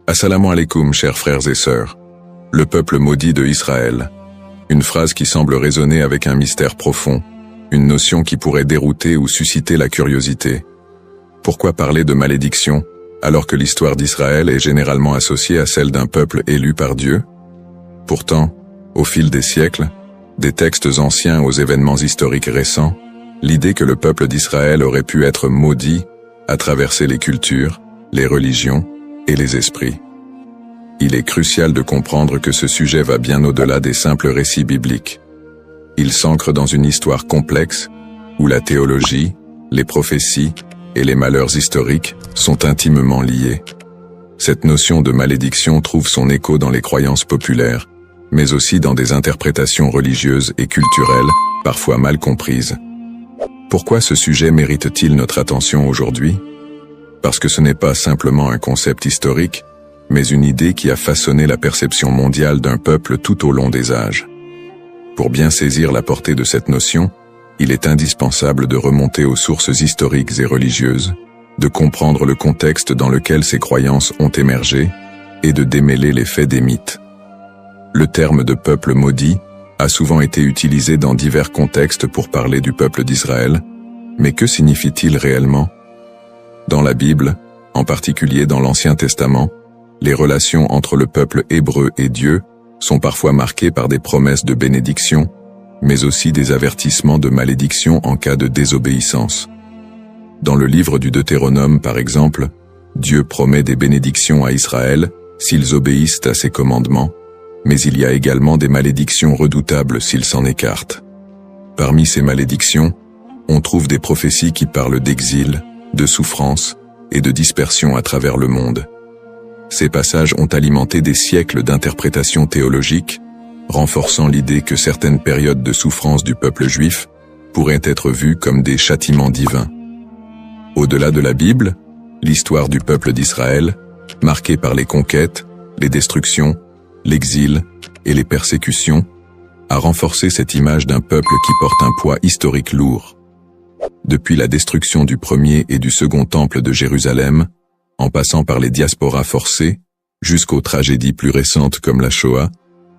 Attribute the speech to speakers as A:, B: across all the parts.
A: Assalamu alaikum, chers frères et sœurs. Le peuple maudit de Israël. Une phrase qui semble résonner avec un mystère profond, une notion qui pourrait dérouter ou susciter la curiosité. Pourquoi parler de malédiction, alors que l'histoire d'Israël est généralement associée à celle d'un peuple élu par Dieu? Pourtant, au fil des siècles, des textes anciens aux événements historiques récents, l'idée que le peuple d'Israël aurait pu être maudit a traversé les cultures, les religions et les esprits. Il est crucial de comprendre que ce sujet va bien au-delà des simples récits bibliques. Il s'ancre dans une histoire complexe où la théologie, les prophéties et les malheurs historiques sont intimement liés. Cette notion de malédiction trouve son écho dans les croyances populaires, mais aussi dans des interprétations religieuses et culturelles, parfois mal comprises. Pourquoi ce sujet mérite-t-il notre attention aujourd'hui? Parce que ce n'est pas simplement un concept historique, mais une idée qui a façonné la perception mondiale d'un peuple tout au long des âges. Pour bien saisir la portée de cette notion, il est indispensable de remonter aux sources historiques et religieuses, de comprendre le contexte dans lequel ces croyances ont émergé et de démêler les faits des mythes. Le terme de peuple maudit a souvent été utilisé dans divers contextes pour parler du peuple d'Israël, mais que signifie-t-il réellement? Dans la Bible, en particulier dans l'Ancien Testament, les relations entre le peuple hébreu et Dieu sont parfois marquées par des promesses de bénédiction, mais aussi des avertissements de malédiction en cas de désobéissance. Dans le livre du Deutéronome, par exemple, Dieu promet des bénédictions à Israël s'ils obéissent à ses commandements, mais il y a également des malédictions redoutables s'ils s'en écartent. Parmi ces malédictions, on trouve des prophéties qui parlent d'exil, de souffrance et de dispersion à travers le monde. Ces passages ont alimenté des siècles d'interprétations théologiques, renforçant l'idée que certaines périodes de souffrance du peuple juif pourraient être vues comme des châtiments divins. Au-delà de la Bible, l'histoire du peuple d'Israël, marquée par les conquêtes, les destructions, l'exil et les persécutions, a renforcé cette image d'un peuple qui porte un poids historique lourd. Depuis la destruction du premier et du second temple de Jérusalem, en passant par les diasporas forcées, jusqu'aux tragédies plus récentes comme la Shoah,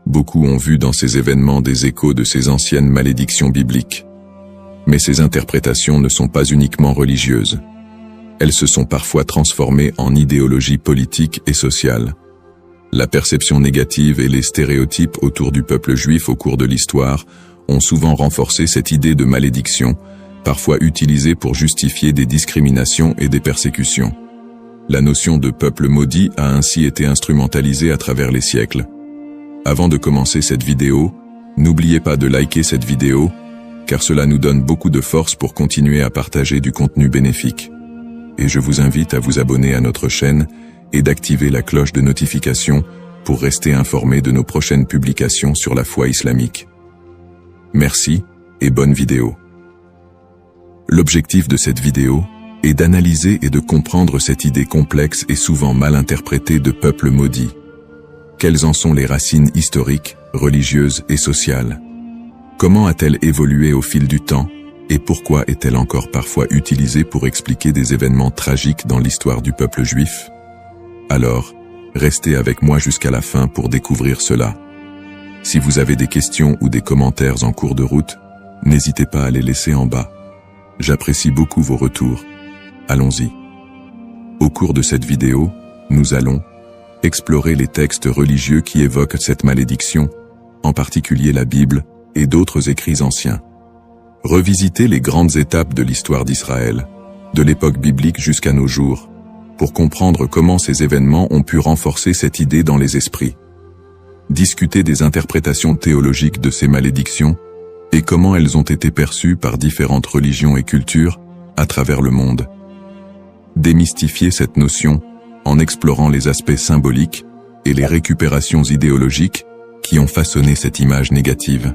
A: beaucoup ont vu dans ces événements des échos de ces anciennes malédictions bibliques. Mais ces interprétations ne sont pas uniquement religieuses. Elles se sont parfois transformées en idéologie politique et sociale. La perception négative et les stéréotypes autour du peuple juif au cours de l'histoire ont souvent renforcé cette idée de malédiction, parfois utilisée pour justifier des discriminations et des persécutions. La notion de peuple maudit a ainsi été instrumentalisée à travers les siècles. Avant de commencer cette vidéo, n'oubliez pas de liker cette vidéo, car cela nous donne beaucoup de force pour continuer à partager du contenu bénéfique. Et je vous invite à vous abonner à notre chaîne et d'activer la cloche de notification pour rester informé de nos prochaines publications sur la foi islamique. Merci et bonne vidéo. L'objectif de cette vidéo est d'analyser et de comprendre cette idée complexe et souvent mal interprétée de peuple maudit. Quelles en sont les racines historiques, religieuses et sociales? Comment a-t-elle évolué au fil du temps et pourquoi est-elle encore parfois utilisée pour expliquer des événements tragiques dans l'histoire du peuple juif? Alors, restez avec moi jusqu'à la fin pour découvrir cela. Si vous avez des questions ou des commentaires en cours de route, n'hésitez pas à les laisser en bas. J'apprécie beaucoup vos retours. Allons-y. Au cours de cette vidéo, nous allons explorer les textes religieux qui évoquent cette malédiction, en particulier la Bible et d'autres écrits anciens. Revisiter les grandes étapes de l'histoire d'Israël, de l'époque biblique jusqu'à nos jours, pour comprendre comment ces événements ont pu renforcer cette idée dans les esprits. Discuter des interprétations théologiques de ces malédictions et comment elles ont été perçues par différentes religions et cultures à travers le monde. Démystifier cette notion en explorant les aspects symboliques et les récupérations idéologiques qui ont façonné cette image négative.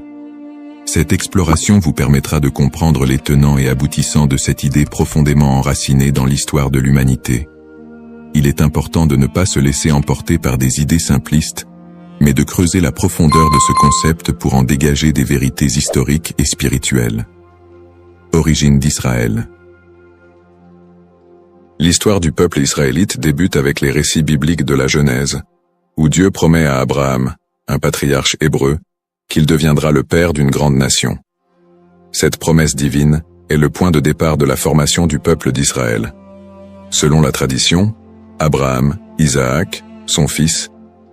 A: Cette exploration vous permettra de comprendre les tenants et aboutissants de cette idée profondément enracinée dans l'histoire de l'humanité. Il est important de ne pas se laisser emporter par des idées simplistes, mais de creuser la profondeur de ce concept pour en dégager des vérités historiques et spirituelles. Origine d'Israël. L'histoire du peuple israélite débute avec les récits bibliques de la Genèse, où Dieu promet à Abraham, un patriarche hébreu, qu'il deviendra le père d'une grande nation. Cette promesse divine est le point de départ de la formation du peuple d'Israël. Selon la tradition, Abraham, Isaac, son fils,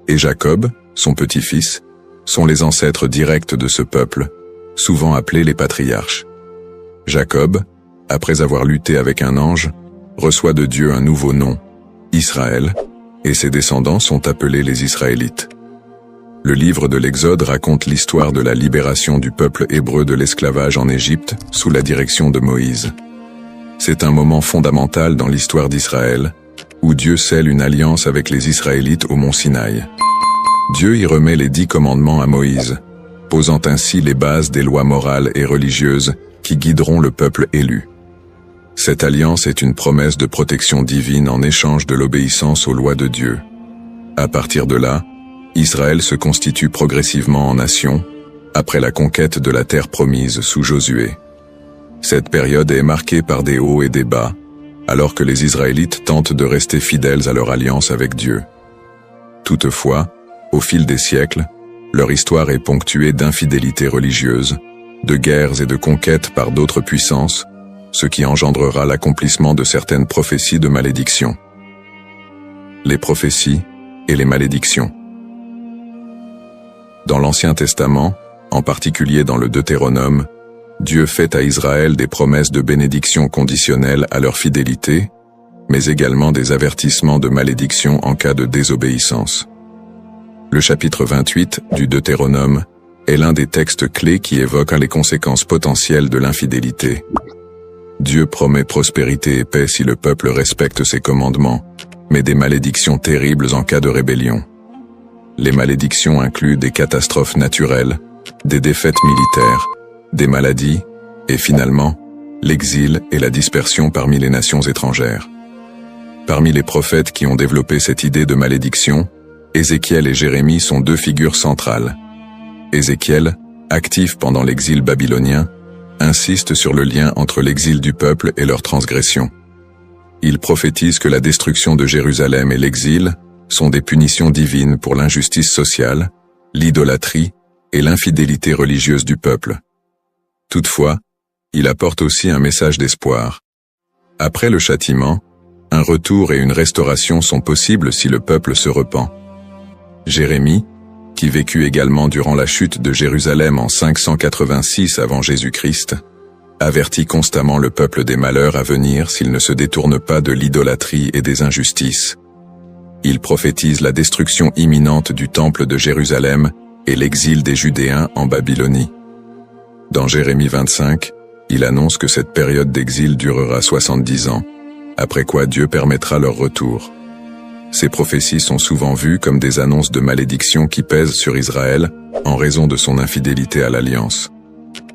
A: et Jacob, son petit-fils, sont les ancêtres directs de ce peuple, souvent appelés les patriarches. Jacob, après avoir lutté avec un ange, reçoit de Dieu un nouveau nom, Israël, et ses descendants sont appelés les Israélites. Le livre de l'Exode raconte l'histoire de la libération du peuple hébreu de l'esclavage en Égypte sous la direction de Moïse. C'est un moment fondamental dans l'histoire d'Israël, où Dieu scelle une alliance avec les Israélites au mont Sinaï. Dieu y remet les 10 commandements à Moïse, posant ainsi les bases des lois morales et religieuses qui guideront le peuple élu. Cette alliance est une promesse de protection divine en échange de l'obéissance aux lois de Dieu. À partir de là, Israël se constitue progressivement en nation, après la conquête de la terre promise sous Josué. Cette période est marquée par des hauts et des bas, alors que les Israélites tentent de rester fidèles à leur alliance avec Dieu. Toutefois, au fil des siècles, leur histoire est ponctuée d'infidélités religieuses, de guerres et de conquêtes par d'autres puissances, ce qui engendrera l'accomplissement de certaines prophéties de malédiction. Les prophéties et les malédictions. Dans l'Ancien Testament, en particulier dans le Deutéronome, Dieu fait à Israël des promesses de bénédiction conditionnelles à leur fidélité, mais également des avertissements de malédiction en cas de désobéissance. Le chapitre 28 du Deutéronome est l'un des textes clés qui évoquent les conséquences potentielles de l'infidélité. Dieu promet prospérité et paix si le peuple respecte ses commandements, mais des malédictions terribles en cas de rébellion. Les malédictions incluent des catastrophes naturelles, des défaites militaires, des maladies, et finalement, l'exil et la dispersion parmi les nations étrangères. Parmi les prophètes qui ont développé cette idée de malédiction, Ézéchiel et Jérémie sont 2 figures centrales. Ézéchiel, actif pendant l'exil babylonien, insiste sur le lien entre l'exil du peuple et leur transgression. Il prophétise que la destruction de Jérusalem et l'exil sont des punitions divines pour l'injustice sociale, l'idolâtrie et l'infidélité religieuse du peuple. Toutefois, il apporte aussi un message d'espoir. Après le châtiment, un retour et une restauration sont possibles si le peuple se repent. Jérémie, qui vécut également durant la chute de Jérusalem en 586 avant Jésus-Christ, avertit constamment le peuple des malheurs à venir s'il ne se détourne pas de l'idolâtrie et des injustices. Il prophétise la destruction imminente du temple de Jérusalem et l'exil des Judéens en Babylonie. Dans Jérémie 25, il annonce que cette période d'exil durera 70 ans, après quoi Dieu permettra leur retour. Ces prophéties sont souvent vues comme des annonces de malédiction qui pèsent sur Israël en raison de son infidélité à l'alliance.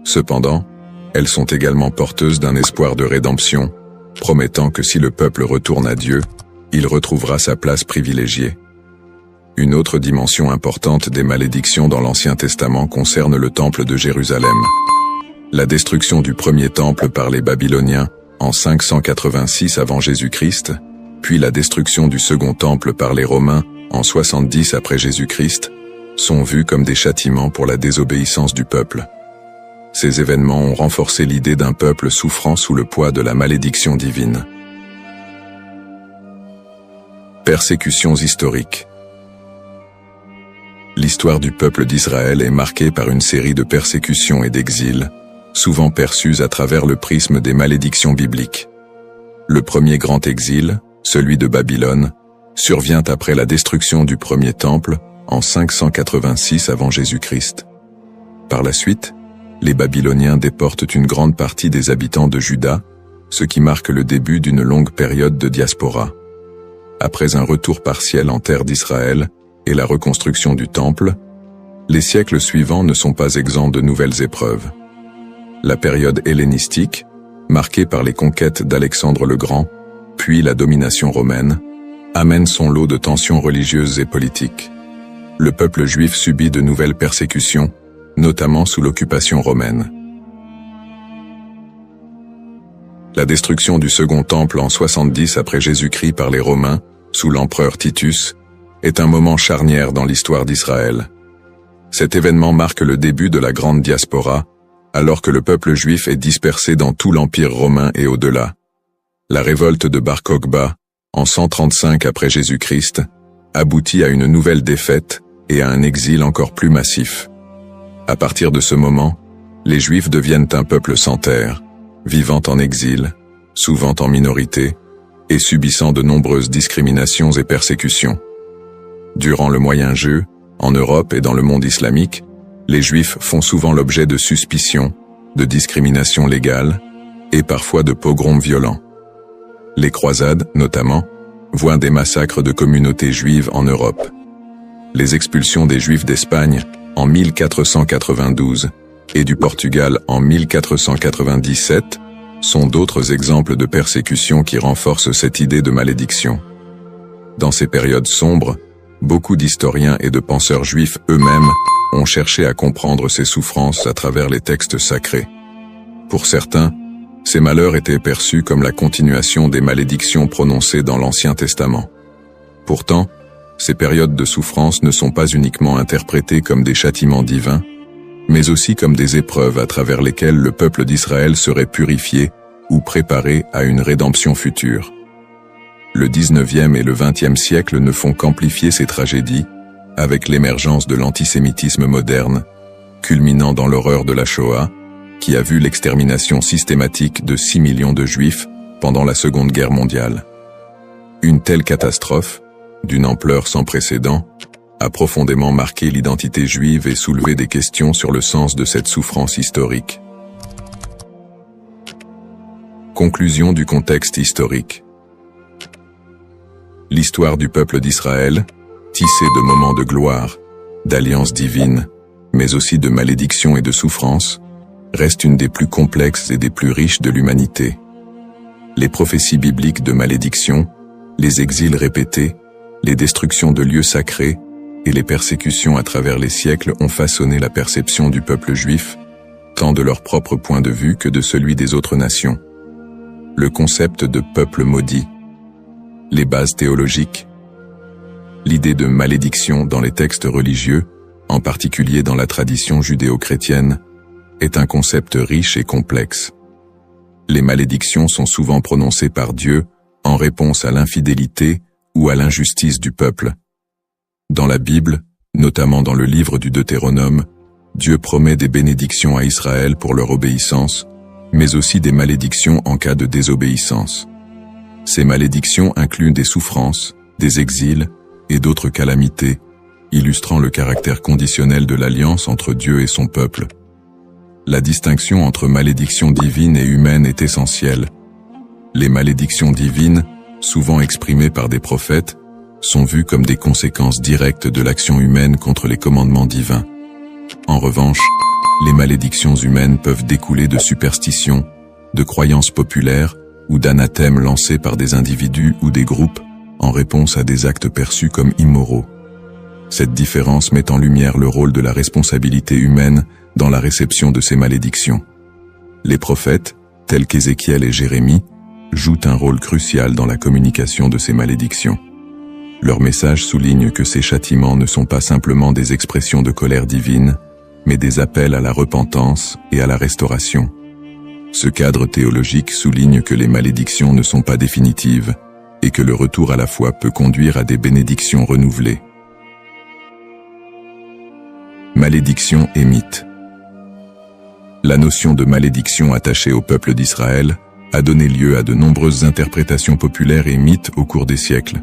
A: Cependant, elles sont également porteuses d'un espoir de rédemption, promettant que si le peuple retourne à Dieu, il retrouvera sa place privilégiée. Une autre dimension importante des malédictions dans l'Ancien Testament concerne le temple de Jérusalem. La destruction du premier temple par les Babyloniens en 586 avant Jésus-Christ, puis la destruction du second temple par les Romains en 70 après Jésus-Christ, sont vus comme des châtiments pour la désobéissance du peuple. Ces événements ont renforcé l'idée d'un peuple souffrant sous le poids de la malédiction divine. Persécutions historiques. L'histoire du peuple d'Israël est marquée par une série de persécutions et d'exils, souvent perçues à travers le prisme des malédictions bibliques. Le premier grand exil, celui de Babylone, survient après la destruction du premier temple en 586 avant Jésus-Christ. Par la suite, les Babyloniens déportent une grande partie des habitants de Juda, ce qui marque le début d'une longue période de diaspora. Après un retour partiel en terre d'Israël et la reconstruction du temple, les siècles suivants ne sont pas exempts de nouvelles épreuves. La période hellénistique, marquée par les conquêtes d'Alexandre le Grand, puis la domination romaine, amène son lot de tensions religieuses et politiques. Le peuple juif subit de nouvelles persécutions, notamment sous l'occupation romaine. La destruction du Second Temple en 70 après Jésus-Christ par les Romains, sous l'empereur Titus, est un moment charnière dans l'histoire d'Israël. Cet événement marque le début de la grande diaspora, alors que le peuple juif est dispersé dans tout l'Empire romain et au-delà. La révolte de Bar Kokhba, en 135 après Jésus-Christ, aboutit à une nouvelle défaite et à un exil encore plus massif. À partir de ce moment, les Juifs deviennent un peuple sans terre, vivant en exil, souvent en minorité, et subissant de nombreuses discriminations et persécutions. Durant le Moyen-Âge, en Europe et dans le monde islamique, les Juifs font souvent l'objet de suspicions, de discriminations légales, et parfois de pogroms violents. Les croisades, notamment, voient des massacres de communautés juives en Europe. Les expulsions des Juifs d'Espagne, en 1492, et du Portugal en 1497, sont d'autres exemples de persécutions qui renforcent cette idée de malédiction. Dans ces périodes sombres, beaucoup d'historiens et de penseurs juifs eux-mêmes ont cherché à comprendre ces souffrances à travers les textes sacrés. Pour certains, ces malheurs étaient perçus comme la continuation des malédictions prononcées dans l'Ancien Testament. Pourtant, ces périodes de souffrance ne sont pas uniquement interprétées comme des châtiments divins, mais aussi comme des épreuves à travers lesquelles le peuple d'Israël serait purifié ou préparé à une rédemption future. Le 19e et le 20e siècle ne font qu'amplifier ces tragédies, avec l'émergence de l'antisémitisme moderne, culminant dans l'horreur de la Shoah, qui a vu l'extermination systématique de 6 millions de Juifs pendant la Seconde Guerre mondiale. Une telle catastrophe, d'une ampleur sans précédent, a profondément marqué l'identité juive et soulevé des questions sur le sens de cette souffrance historique. Conclusion du contexte historique. L'histoire du peuple d'Israël, tissée de moments de gloire, d'alliances divines, mais aussi de malédictions et de souffrances, reste une des plus complexes et des plus riches de l'humanité. Les prophéties bibliques de malédiction, les exils répétés, les destructions de lieux sacrés et les persécutions à travers les siècles ont façonné la perception du peuple juif, tant de leur propre point de vue que de celui des autres nations. Le concept de peuple maudit, les bases théologiques, l'idée de malédiction dans les textes religieux, en particulier dans la tradition judéo-chrétienne, est un concept riche et complexe. Les malédictions sont souvent prononcées par Dieu en réponse à l'infidélité ou à l'injustice du peuple. Dans la Bible, notamment dans le livre du Deutéronome, Dieu promet des bénédictions à Israël pour leur obéissance, mais aussi des malédictions en cas de désobéissance. Ces malédictions incluent des souffrances, des exils et d'autres calamités, illustrant le caractère conditionnel de l'alliance entre Dieu et son peuple. La distinction entre malédiction divine et humaine est essentielle. Les malédictions divines, souvent exprimées par des prophètes, sont vues comme des conséquences directes de l'action humaine contre les commandements divins. En revanche, les malédictions humaines peuvent découler de superstitions, de croyances populaires ou d'anathèmes lancés par des individus ou des groupes en réponse à des actes perçus comme immoraux. Cette différence met en lumière le rôle de la responsabilité humaine dans la réception de ces malédictions. Les prophètes, tels qu'Ézéchiel et Jérémie, jouent un rôle crucial dans la communication de ces malédictions. Leur message souligne que ces châtiments ne sont pas simplement des expressions de colère divine, mais des appels à la repentance et à la restauration. Ce cadre théologique souligne que les malédictions ne sont pas définitives et que le retour à la foi peut conduire à des bénédictions renouvelées. Malédiction et mythe. La notion de malédiction attachée au peuple d'Israël a donné lieu à de nombreuses interprétations populaires et mythes au cours des siècles.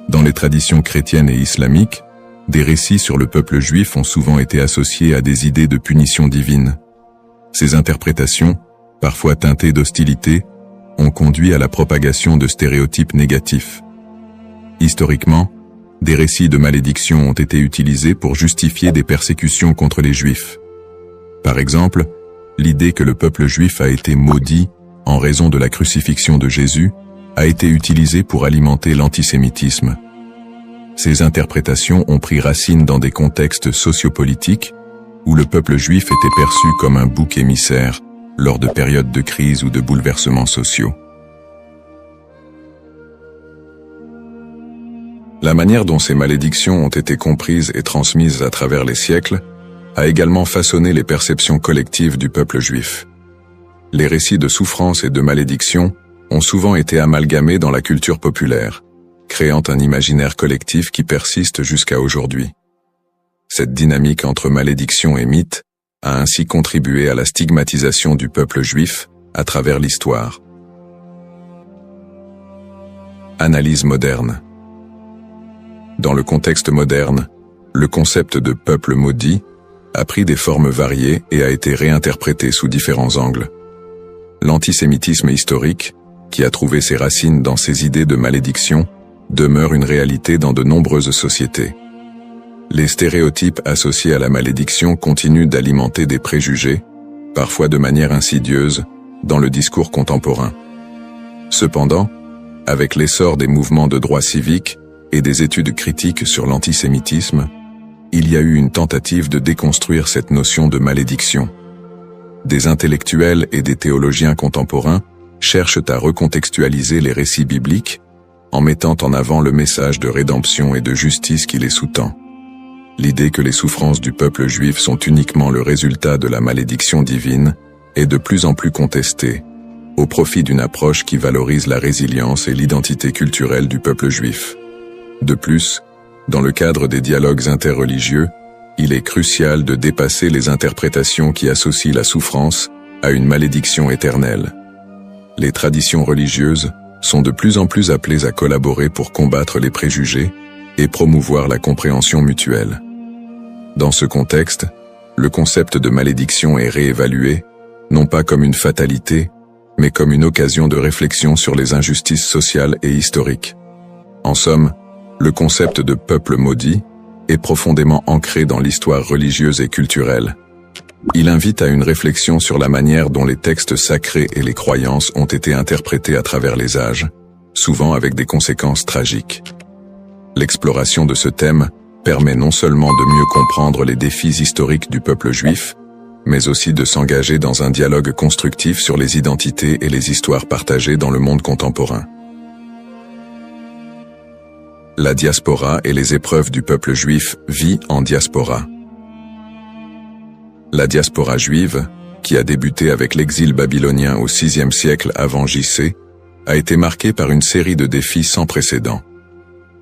A: Dans les traditions chrétiennes et islamiques, des récits sur le peuple juif ont souvent été associés à des idées de punition divine. Ces interprétations, parfois teintées d'hostilité, ont conduit à la propagation de stéréotypes négatifs. Historiquement, des récits de malédiction ont été utilisés pour justifier des persécutions contre les Juifs. Par exemple, l'idée que le peuple juif a été maudit en raison de la crucifixion de Jésus a été utilisée pour alimenter l'antisémitisme. Ces interprétations ont pris racine dans des contextes sociopolitiques où le peuple juif était perçu comme un bouc émissaire, lors de périodes de crise ou de bouleversements sociaux. La manière dont ces malédictions ont été comprises et transmises à travers les siècles a également façonné les perceptions collectives du peuple juif. Les récits de souffrance et de malédiction ont souvent été amalgamés dans la culture populaire, créant un imaginaire collectif qui persiste jusqu'à aujourd'hui. Cette dynamique entre malédiction et mythe a ainsi contribué à la stigmatisation du peuple juif à travers l'histoire. Analyse moderne. Dans le contexte moderne, le concept de peuple maudit a pris des formes variées et a été réinterprété sous différents angles. L'antisémitisme historique, qui a trouvé ses racines dans ces idées de malédiction, demeure une réalité dans de nombreuses sociétés. Les stéréotypes associés à la malédiction continuent d'alimenter des préjugés, parfois de manière insidieuse, dans le discours contemporain. Cependant, avec l'essor des mouvements de droit civique et des études critiques sur l'antisémitisme, il y a eu une tentative de déconstruire cette notion de malédiction. Des intellectuels et des théologiens contemporains cherchent à recontextualiser les récits bibliques en mettant en avant le message de rédemption et de justice qui les sous-tend. L'idée que les souffrances du peuple juif sont uniquement le résultat de la malédiction divine est de plus en plus contestée, au profit d'une approche qui valorise la résilience et l'identité culturelle du peuple juif. De plus, dans le cadre des dialogues interreligieux, il est crucial de dépasser les interprétations qui associent la souffrance à une malédiction éternelle. Les traditions religieuses sont de plus en plus appelées à collaborer pour combattre les préjugés et promouvoir la compréhension mutuelle. Dans ce contexte, le concept de malédiction est réévalué, non pas comme une fatalité, mais comme une occasion de réflexion sur les injustices sociales et historiques. En somme, le concept de peuple maudit est profondément ancré dans l'histoire religieuse et culturelle. Il invite à une réflexion sur la manière dont les textes sacrés et les croyances ont été interprétés à travers les âges, souvent avec des conséquences tragiques. L'exploration de ce thème permet non seulement de mieux comprendre les défis historiques du peuple juif, mais aussi de s'engager dans un dialogue constructif sur les identités et les histoires partagées dans le monde contemporain. La diaspora et les épreuves du peuple juif vit en diaspora. La diaspora juive, qui a débuté avec l'exil babylonien au VIe siècle avant J.C., a été marquée par une série de défis sans précédent.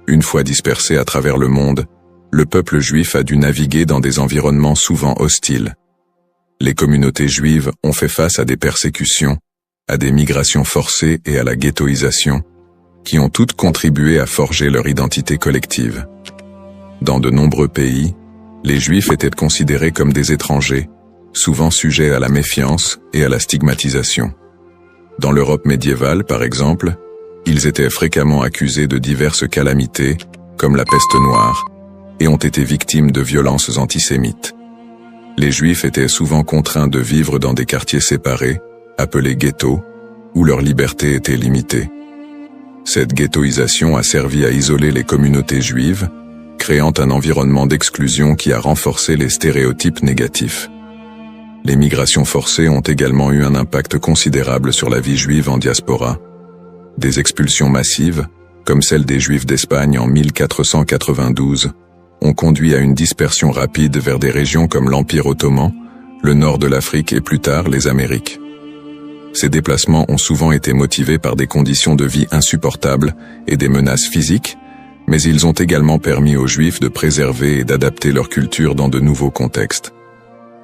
A: Une fois dispersé à travers le monde, le peuple juif a dû naviguer dans des environnements souvent hostiles. Les communautés juives ont fait face à des persécutions, à des migrations forcées et à la ghettoisation, qui ont toutes contribué à forger leur identité collective. Dans de nombreux pays, les Juifs étaient considérés comme des étrangers, souvent sujets à la méfiance et à la stigmatisation. Dans l'Europe médiévale, par exemple, ils étaient fréquemment accusés de diverses calamités, comme la peste noire, et ont été victimes de violences antisémites. Les Juifs étaient souvent contraints de vivre dans des quartiers séparés, appelés ghettos, où leur liberté était limitée. Cette ghettoisation a servi à isoler les communautés juives, créant un environnement d'exclusion qui a renforcé les stéréotypes négatifs. Les migrations forcées ont également eu un impact considérable sur la vie juive en diaspora. Des expulsions massives, comme celle des Juifs d'Espagne en 1492, ont conduit à une dispersion rapide vers des régions comme l'Empire ottoman, le nord de l'Afrique et plus tard les Amériques. Ces déplacements ont souvent été motivés par des conditions de vie insupportables et des menaces physiques, mais ils ont également permis aux Juifs de préserver et d'adapter leur culture dans de nouveaux contextes.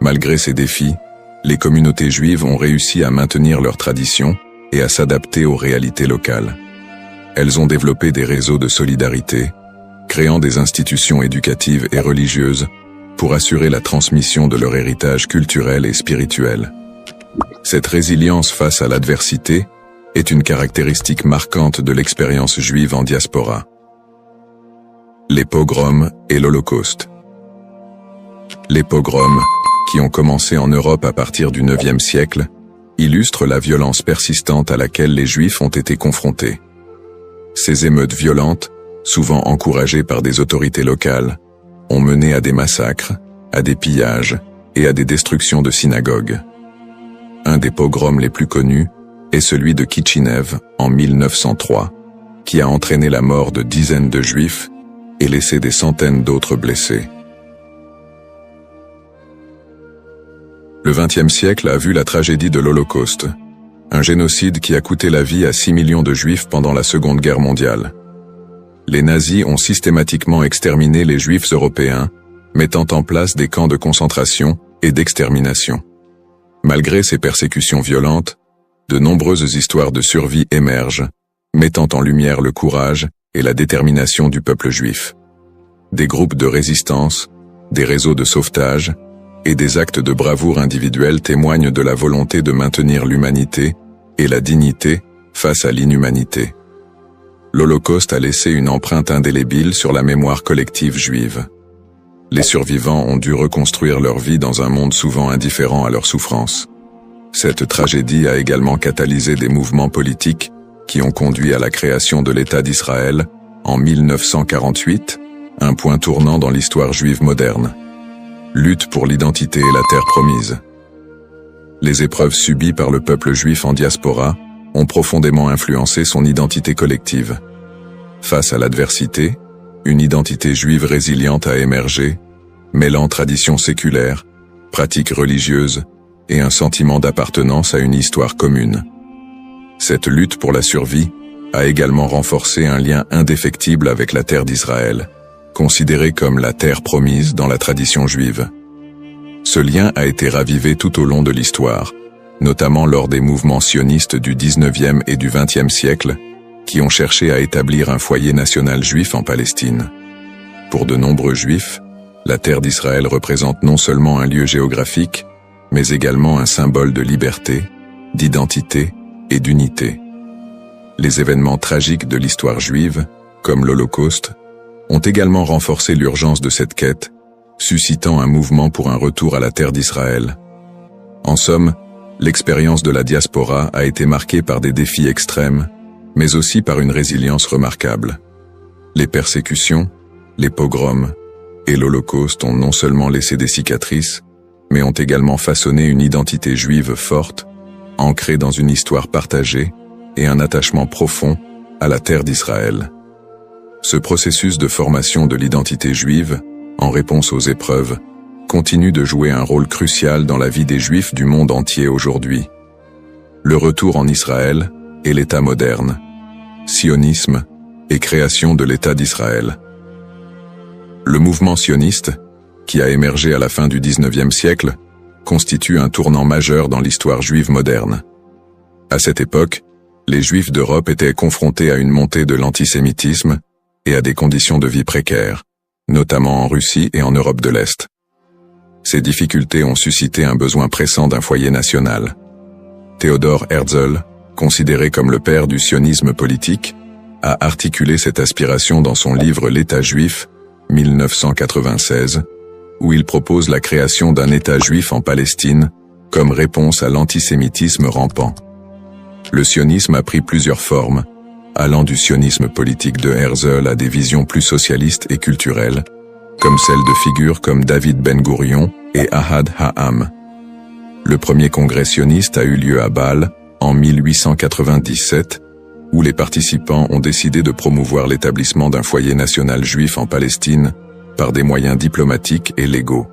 A: Malgré ces défis, les communautés juives ont réussi à maintenir leurs traditions et à s'adapter aux réalités locales. Elles ont développé des réseaux de solidarité, créant des institutions éducatives et religieuses pour assurer la transmission de leur héritage culturel et spirituel. Cette résilience face à l'adversité est une caractéristique marquante de l'expérience juive en diaspora. Les pogroms et l'Holocauste. Les pogroms, qui ont commencé en Europe à partir du IXe siècle, illustrent la violence persistante à laquelle les Juifs ont été confrontés. Ces émeutes violentes, souvent encouragées par des autorités locales, ont mené à des massacres, à des pillages et à des destructions de synagogues. un des pogroms les plus connus est celui de Kitchinev en 1903, qui a entraîné la mort de dizaines de Juifs et laissé des centaines d'autres blessés. Le XXe siècle a vu la tragédie de l'Holocauste, un génocide qui a coûté la vie à 6 millions de Juifs pendant la Seconde Guerre mondiale. Les nazis ont systématiquement exterminé les Juifs européens, mettant en place des camps de concentration et d'extermination. Malgré ces persécutions violentes, de nombreuses histoires de survie émergent, mettant en lumière le courage et la détermination du peuple juif. Des groupes de résistance, des réseaux de sauvetage et des actes de bravoure individuels témoignent de la volonté de maintenir l'humanité et la dignité face à l'inhumanité. L'Holocauste a laissé une empreinte indélébile sur la mémoire collective juive. Les survivants ont dû reconstruire leur vie dans un monde souvent indifférent à leurs souffrances. Cette tragédie a également catalysé des mouvements politiques qui ont conduit à la création de l'État d'Israël en 1948, un point tournant dans l'histoire juive moderne. Lutte pour l'identité et la terre promise. Les épreuves subies par le peuple juif en diaspora ont profondément influencé son identité collective. Face à l'adversité, une identité juive résiliente a émergé, mêlant traditions séculaires, pratiques religieuses et un sentiment d'appartenance à une histoire commune. Cette lutte pour la survie a également renforcé un lien indéfectible avec la terre d'Israël, considérée comme la terre promise dans la tradition juive. Ce lien a été ravivé tout au long de l'histoire, notamment lors des mouvements sionistes du XIXe et du XXe siècle, qui ont cherché à établir un foyer national juif en Palestine. Pour de nombreux juifs, la terre d'Israël représente non seulement un lieu géographique, mais également un symbole de liberté, d'identité et d'unité. Les événements tragiques de l'histoire juive, comme l'Holocauste, ont également renforcé l'urgence de cette quête, suscitant un mouvement pour un retour à la terre d'Israël. En somme, l'expérience de la diaspora a été marquée par des défis extrêmes, mais aussi par une résilience remarquable. Les persécutions, les pogroms et l'Holocauste ont non seulement laissé des cicatrices, mais ont également façonné une identité juive forte, ancrée dans une histoire partagée et un attachement profond à la terre d'Israël. Ce processus de formation de l'identité juive, en réponse aux épreuves, continue de jouer un rôle crucial dans la vie des Juifs du monde entier aujourd'hui. Le retour en Israël et l'État moderne, sionisme et création de l'État d'Israël. Le mouvement sioniste, qui a émergé à la fin du XIXe siècle, constitue un tournant majeur dans l'histoire juive moderne. À cette époque, les Juifs d'Europe étaient confrontés à une montée de l'antisémitisme et à des conditions de vie précaires, notamment en Russie et en Europe de l'Est. Ces difficultés ont suscité un besoin pressant d'un foyer national. Theodor Herzl, considéré comme le père du sionisme politique, a articulé cette aspiration dans son livre L'État juif, 1996, où il propose la création d'un État juif en Palestine comme réponse à l'antisémitisme rampant. Le sionisme a pris plusieurs formes, allant du sionisme politique de Herzl à des visions plus socialistes et culturelles, comme celles de figures comme David Ben-Gourion et Ahad Ha'am. Le premier congrès sioniste a eu lieu à Bâle en 1897, où les participants ont décidé de promouvoir l'établissement d'un foyer national juif en Palestine par des moyens diplomatiques et légaux.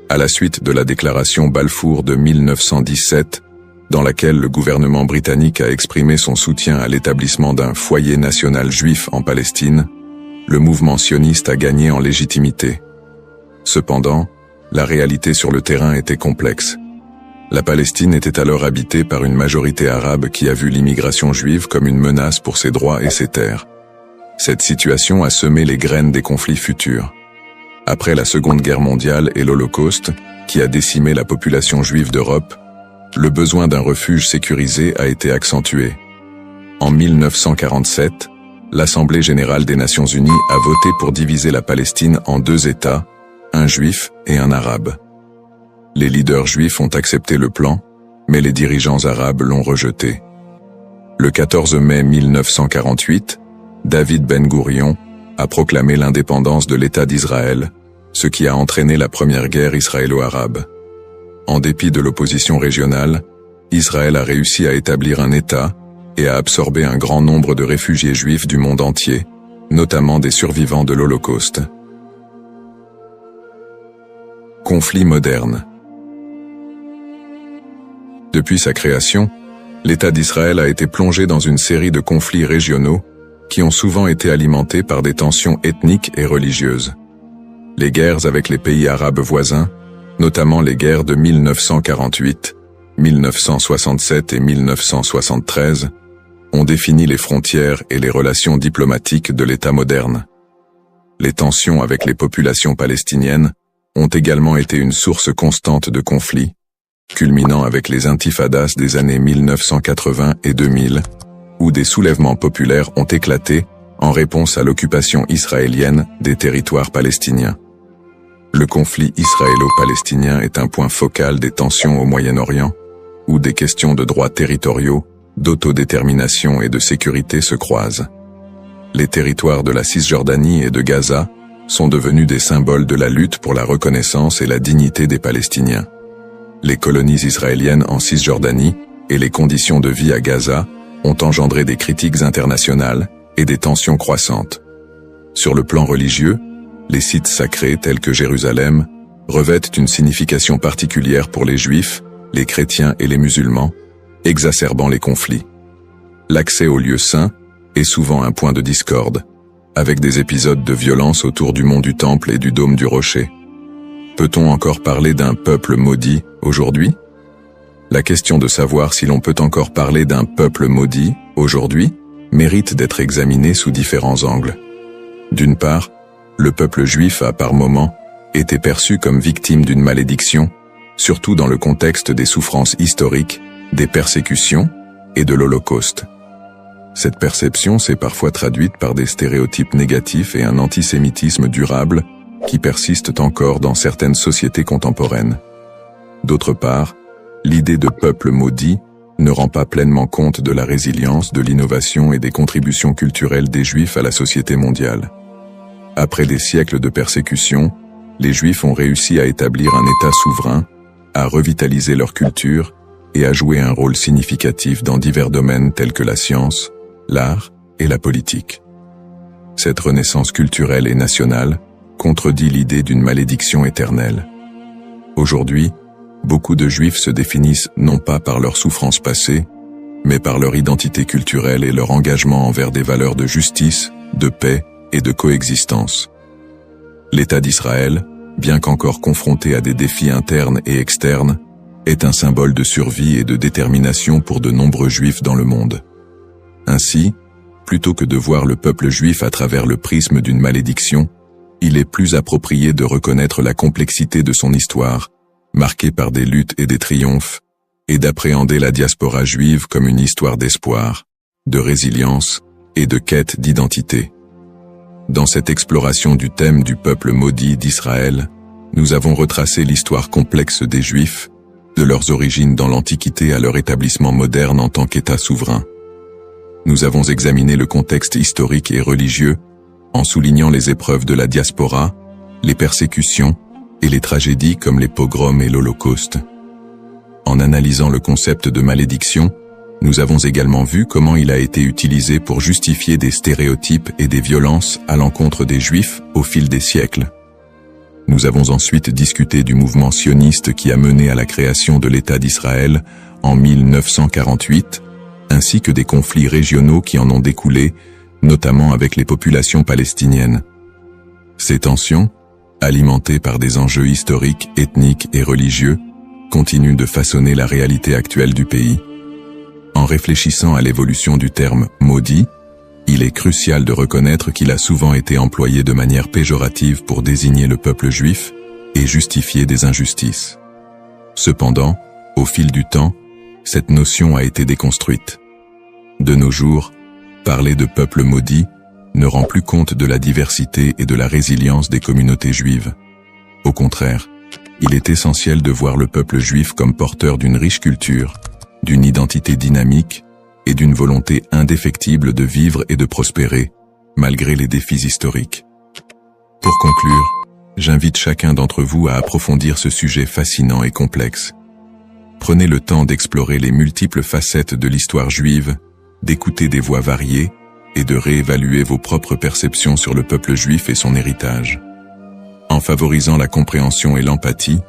A: À la suite de la déclaration Balfour de 1917, dans laquelle le gouvernement britannique a exprimé son soutien à l'établissement d'un foyer national juif en Palestine, le mouvement sioniste a gagné en légitimité. Cependant, la réalité sur le terrain était complexe. La Palestine était alors habitée par une majorité arabe qui a vu l'immigration juive comme une menace pour ses droits et ses terres. Cette situation a semé les graines des conflits futurs. Après la Seconde Guerre mondiale et l'Holocauste, qui a décimé la population juive d'Europe, le besoin d'un refuge sécurisé a été accentué. En 1947, l'Assemblée générale des Nations unies a voté pour diviser la Palestine en deux États, un juif et un arabe. Les leaders juifs ont accepté le plan, mais les dirigeants arabes l'ont rejeté. Le 14 mai 1948, David Ben-Gourion a proclamé l'indépendance de l'État d'Israël, ce qui a entraîné la première guerre israélo-arabe. En dépit de l'opposition régionale, Israël a réussi à établir un État et à absorber un grand nombre de réfugiés juifs du monde entier, notamment des survivants de l'Holocauste. Conflit moderne. Depuis sa création, l'État d'Israël a été plongé dans une série de conflits régionaux qui ont souvent été alimentés par des tensions ethniques et religieuses. Les guerres avec les pays arabes voisins, notamment les guerres de 1948, 1967 et 1973, ont défini les frontières et les relations diplomatiques de l'État moderne. Les tensions avec les populations palestiniennes ont également été une source constante de conflits, culminant avec les intifadas des années 1980 et 2000, où des soulèvements populaires ont éclaté en réponse à l'occupation israélienne des territoires palestiniens. Le conflit israélo-palestinien est un point focal des tensions au Moyen-Orient, où des questions de droits territoriaux, d'autodétermination et de sécurité se croisent. Les territoires de la Cisjordanie et de Gaza sont devenus des symboles de la lutte pour la reconnaissance et la dignité des Palestiniens. Les colonies israéliennes en Cisjordanie et les conditions de vie à Gaza ont engendré des critiques internationales et des tensions croissantes. Sur le plan religieux, les sites sacrés tels que Jérusalem revêtent une signification particulière pour les Juifs, les chrétiens et les musulmans, exacerbant les conflits. L'accès aux lieux saints est souvent un point de discorde, avec des épisodes de violence autour du mont du Temple et du dôme du Rocher. Peut-on encore parler d'un peuple maudit aujourd'hui? La question de savoir si l'on peut encore parler d'un peuple maudit aujourd'hui mérite d'être examinée sous différents angles. D'une part, le peuple juif a par moments été perçu comme victime d'une malédiction, surtout dans le contexte des souffrances historiques, des persécutions et de l'Holocauste. Cette perception s'est parfois traduite par des stéréotypes négatifs et un antisémitisme durable qui persistent encore dans certaines sociétés contemporaines. D'autre part, l'idée de peuple maudit ne rend pas pleinement compte de la résilience, de l'innovation et des contributions culturelles des Juifs à la société mondiale. Après des siècles de persécution, les Juifs ont réussi à établir un État souverain, à revitaliser leur culture et à jouer un rôle significatif dans divers domaines tels que la science, l'art et la politique. Cette renaissance culturelle et nationale contredit l'idée d'une malédiction éternelle. Aujourd'hui, beaucoup de Juifs se définissent non pas par leurs souffrances passées, mais par leur identité culturelle et leur engagement envers des valeurs de justice, de paix et de coexistence. L'État d'Israël, bien qu'encore confronté à des défis internes et externes, est un symbole de survie et de détermination pour de nombreux Juifs dans le monde. Ainsi, plutôt que de voir le peuple juif à travers le prisme d'une malédiction, il est plus approprié de reconnaître la complexité de son histoire, marquée par des luttes et des triomphes, et d'appréhender la diaspora juive comme une histoire d'espoir, de résilience et de quête d'identité. Dans cette exploration du thème du peuple maudit d'Israël, nous avons retracé l'histoire complexe des Juifs, de leurs origines dans l'Antiquité à leur établissement moderne en tant qu'État souverain. Nous avons examiné le contexte historique et religieux, en soulignant les épreuves de la diaspora, les persécutions et les tragédies comme les pogroms et l'Holocauste. En analysant le concept de malédiction, nous avons également vu comment il a été utilisé pour justifier des stéréotypes et des violences à l'encontre des Juifs au fil des siècles. Nous avons ensuite discuté du mouvement sioniste qui a mené à la création de l'État d'Israël en 1948, ainsi que des conflits régionaux qui en ont découlé, notamment avec les populations palestiniennes. Ces tensions, alimentées par des enjeux historiques, ethniques et religieux, continuent de façonner la réalité actuelle du pays. En réfléchissant à l'évolution du terme « maudit », il est crucial de reconnaître qu'il a souvent été employé de manière péjorative pour désigner le peuple juif et justifier des injustices. Cependant, au fil du temps, cette notion a été déconstruite. De nos jours, parler de peuple maudit ne rend plus compte de la diversité et de la résilience des communautés juives. Au contraire, il est essentiel de voir le peuple juif comme porteur d'une riche culture, d'une identité dynamique et d'une volonté indéfectible de vivre et de prospérer, malgré les défis historiques. Pour conclure, j'invite chacun d'entre vous à approfondir ce sujet fascinant et complexe. Prenez le temps d'explorer les multiples facettes de l'histoire juive, d'écouter des voix variées et de réévaluer vos propres perceptions sur le peuple juif et son héritage. En favorisant la compréhension et l'empathie,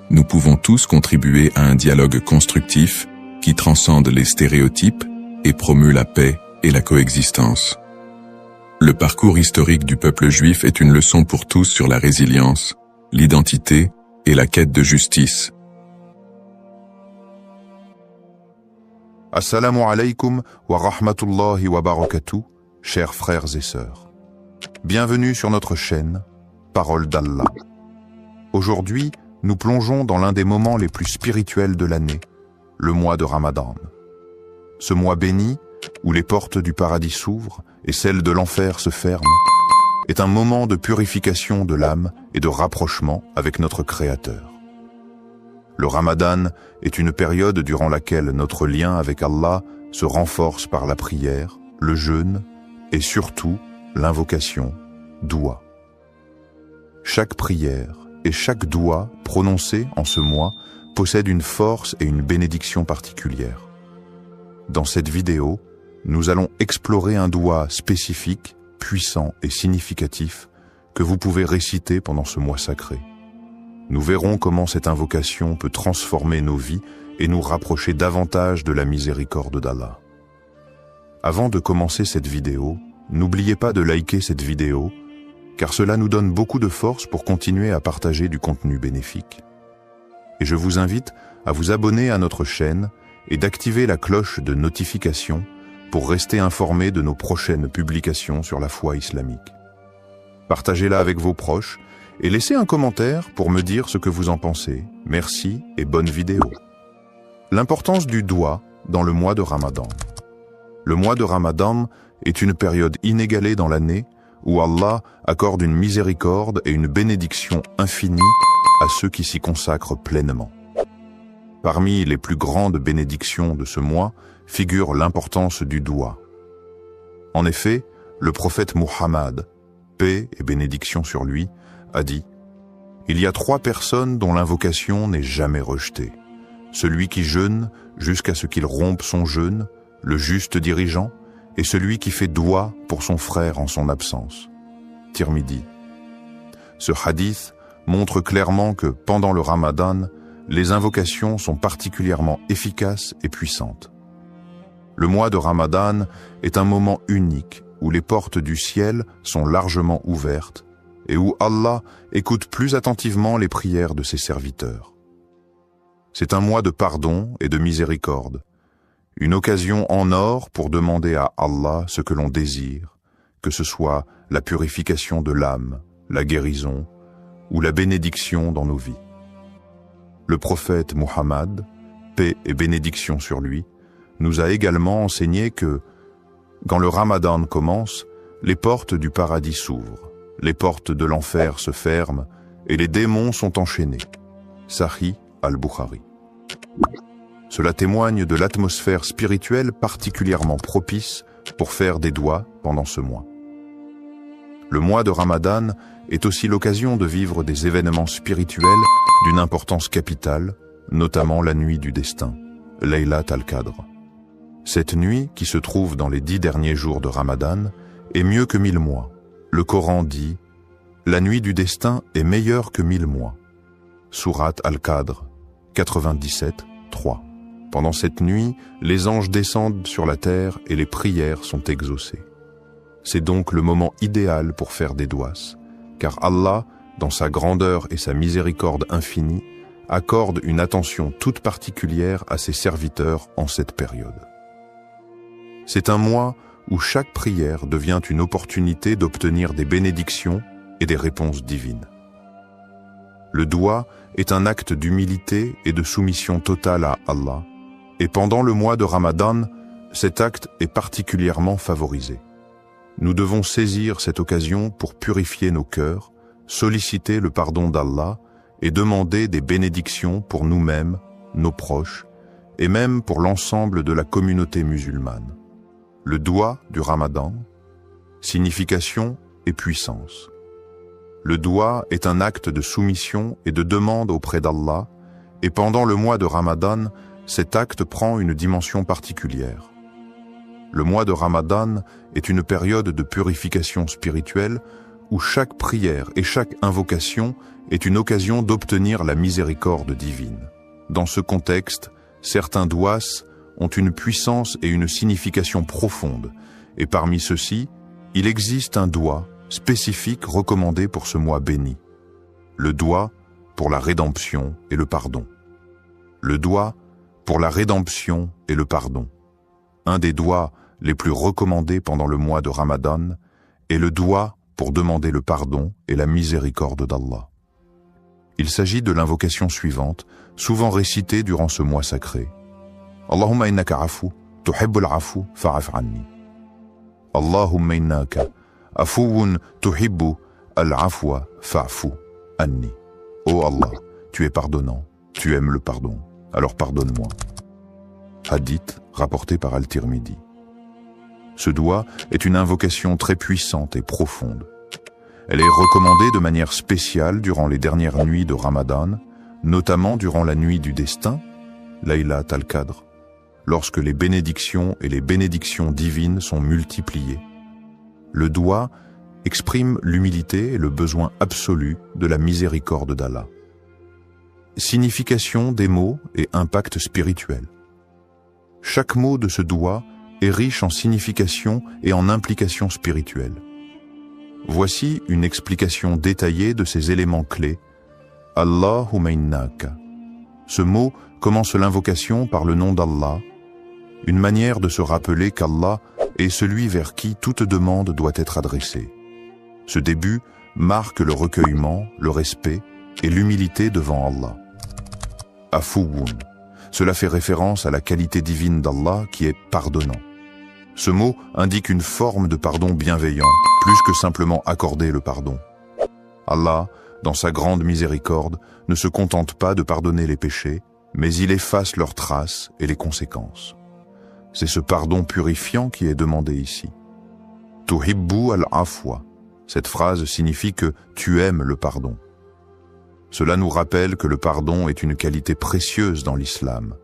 A: nous pouvons tous contribuer à un dialogue constructif qui transcende les stéréotypes et promeut la paix et la coexistence. Le parcours historique du peuple juif est une leçon pour tous sur la résilience, l'identité et la quête de justice.
B: Assalamu alaikum wa rahmatullahi wa barakatuh, chers frères et sœurs. Bienvenue sur notre chaîne, Parole d'Allah. Aujourd'hui, nous plongeons dans l'un des moments les plus spirituels de l'année, le mois de Ramadan. Ce mois béni, où les portes du paradis s'ouvrent et celles de l'enfer se ferment, est un moment de purification de l'âme et de rapprochement avec notre Créateur. Le Ramadan est une période durant laquelle notre lien avec Allah se renforce par la prière, le jeûne et surtout l'invocation, doua. Chaque prière et chaque doua prononcée en ce mois possède une force et une bénédiction particulière. Dans cette vidéo, nous allons explorer un doua spécifique, puissant et significatif que vous pouvez réciter pendant ce mois sacré. Nous verrons comment cette invocation peut transformer nos vies et nous rapprocher davantage de la miséricorde d'Allah. Avant de commencer cette vidéo, n'oubliez pas de liker cette vidéo, car cela nous donne beaucoup de force pour continuer à partager du contenu bénéfique. Et je vous invite à vous abonner à notre chaîne et d'activer la cloche de notification pour rester informé de nos prochaines publications sur la foi islamique. Partagez-la avec vos proches et laissez un commentaire pour me dire ce que vous en pensez. Merci et bonne vidéo. L'importance du doua dans le mois de Ramadan. Le mois de Ramadan est une période inégalée dans l'année où Allah accorde une miséricorde et une bénédiction infinie à ceux qui s'y consacrent pleinement. Parmi les plus grandes bénédictions de ce mois figure l'importance du doua. En effet, le prophète Muhammad, paix et bénédiction sur lui, a dit « Il y a 3 personnes dont l'invocation n'est jamais rejetée. Celui qui jeûne jusqu'à ce qu'il rompe son jeûne, le juste dirigeant, et celui qui fait doua pour son frère en son absence. » Tirmidhi. Ce hadith montre clairement que pendant le Ramadan, les invocations sont particulièrement efficaces et puissantes. Le mois de Ramadan est un moment unique où les portes du ciel sont largement ouvertes et où Allah écoute plus attentivement les prières de ses serviteurs. C'est un mois de pardon et de miséricorde, une occasion en or pour demander à Allah ce que l'on désire, que ce soit la purification de l'âme, la guérison ou la bénédiction dans nos vies. Le prophète Muhammad, paix et bénédiction sur lui, nous a également enseigné que, quand le Ramadan commence, les portes du paradis s'ouvrent, les portes de l'enfer se ferment et les démons sont enchaînés. Sahih al-Bukhari. Cela témoigne de l'atmosphère spirituelle particulièrement propice pour faire des douas pendant ce mois. Le mois de Ramadan est aussi l'occasion de vivre des événements spirituels d'une importance capitale, notamment la nuit du destin, Laylat al-Qadr. Cette nuit, qui se trouve dans les 10 derniers jours de Ramadan, est mieux que 1000 mois. Le Coran dit « La nuit du destin est meilleure que 1000 mois ». Sourate al-Qadr, 97, 3. Pendant cette nuit, les anges descendent sur la terre et les prières sont exaucées. C'est donc le moment idéal pour faire des douas, car Allah, dans sa grandeur et sa miséricorde infinie, accorde une attention toute particulière à ses serviteurs en cette période. C'est un mois où chaque prière devient une opportunité d'obtenir des bénédictions et des réponses divines. Le doua est un acte d'humilité et de soumission totale à Allah, et pendant le mois de Ramadan, cet acte est particulièrement favorisé. Nous devons saisir cette occasion pour purifier nos cœurs, solliciter le pardon d'Allah et demander des bénédictions pour nous-mêmes, nos proches, et même pour l'ensemble de la communauté musulmane. Le doua du Ramadan, signification et puissance. Le doua est un acte de soumission et de demande auprès d'Allah, et pendant le mois de Ramadan, cet acte prend une dimension particulière. Le mois de Ramadan est une période de purification spirituelle où chaque prière et chaque invocation est une occasion d'obtenir la miséricorde divine. Dans ce contexte, certains douas ont une puissance et une signification profonde, et parmi ceux-ci, il existe un doua spécifique recommandé pour ce mois béni. Le doua pour la rédemption et le pardon. Le doua pour la rédemption et le pardon. Un des douas les plus recommandés pendant le mois de Ramadan est le doua pour demander le pardon et la miséricorde d'Allah. Il s'agit de l'invocation suivante, souvent récitée durant ce mois sacré. Allahumma innaka afu, tuhibbul afu, fa'af anni. Allahumma innaka afuwun tuhibbu al-afwa, fa'fu anni. Oh Allah, tu es pardonnant, tu aimes le pardon, alors pardonne-moi. Hadith rapporté par Al-Tirmidhi. Ce doua est une invocation très puissante et profonde. Elle est recommandée de manière spéciale durant les dernières nuits de Ramadan, notamment durant la nuit du destin, Laylat al-Qadr, lorsque les bénédictions et les bénédictions divines sont multipliées. Le doua exprime l'humilité et le besoin absolu de la miséricorde d'Allah. Signification des mots et impact spirituel. Chaque mot de ce doua est riche en signification et en implications spirituelles. Voici une explication détaillée de ces éléments clés. Allahumma innaka. Ce mot commence l'invocation par le nom d'Allah, une manière de se rappeler qu'Allah est celui vers qui toute demande doit être adressée. Ce début marque le recueillement, le respect et l'humilité devant Allah. Afuwun. Cela fait référence à la qualité divine d'Allah qui est pardonnant. Ce mot indique une forme de pardon bienveillant, plus que simplement accorder le pardon. Allah, dans sa grande miséricorde, ne se contente pas de pardonner les péchés, mais il efface leurs traces et les conséquences. C'est ce pardon purifiant qui est demandé ici. Tuhibbu al-afwa. Cette phrase signifie que tu aimes le pardon. Cela nous rappelle que le pardon est une qualité précieuse dans l'islam.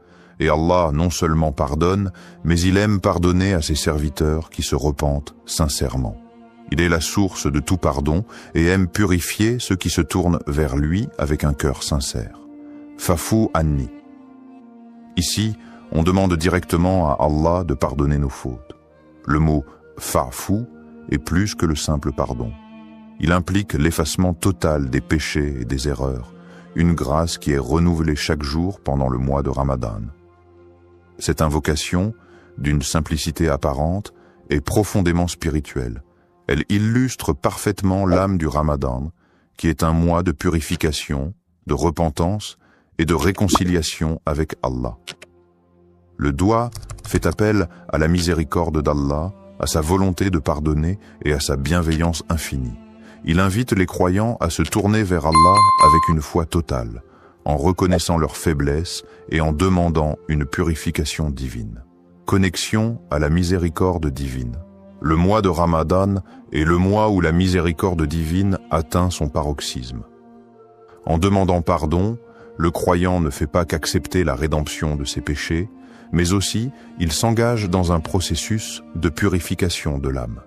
B: Et Allah non seulement pardonne, mais il aime pardonner à ses serviteurs qui se repentent sincèrement. Il est la source de tout pardon et aime purifier ceux qui se tournent vers lui avec un cœur sincère. Fa'fu anni. Ici, on demande directement à Allah de pardonner nos fautes. Le mot fa'fu est plus que le simple pardon. Il implique l'effacement total des péchés et des erreurs, une grâce qui est renouvelée chaque jour pendant le mois de Ramadan. Cette invocation, d'une simplicité apparente, est profondément spirituelle. Elle illustre parfaitement l'âme du Ramadan, qui est un mois de purification, de repentance et de réconciliation avec Allah. Le doua fait appel à la miséricorde d'Allah, à sa volonté de pardonner et à sa bienveillance infinie. Il invite les croyants à se tourner vers Allah avec une foi totale, en reconnaissant leurs faiblesses et en demandant une purification divine. Connexion à la miséricorde divine. Le mois de Ramadan est le mois où la miséricorde divine atteint son paroxysme. En demandant pardon, le croyant ne fait pas qu'accepter la rédemption de ses péchés, mais aussi il s'engage dans un processus de purification de l'âme.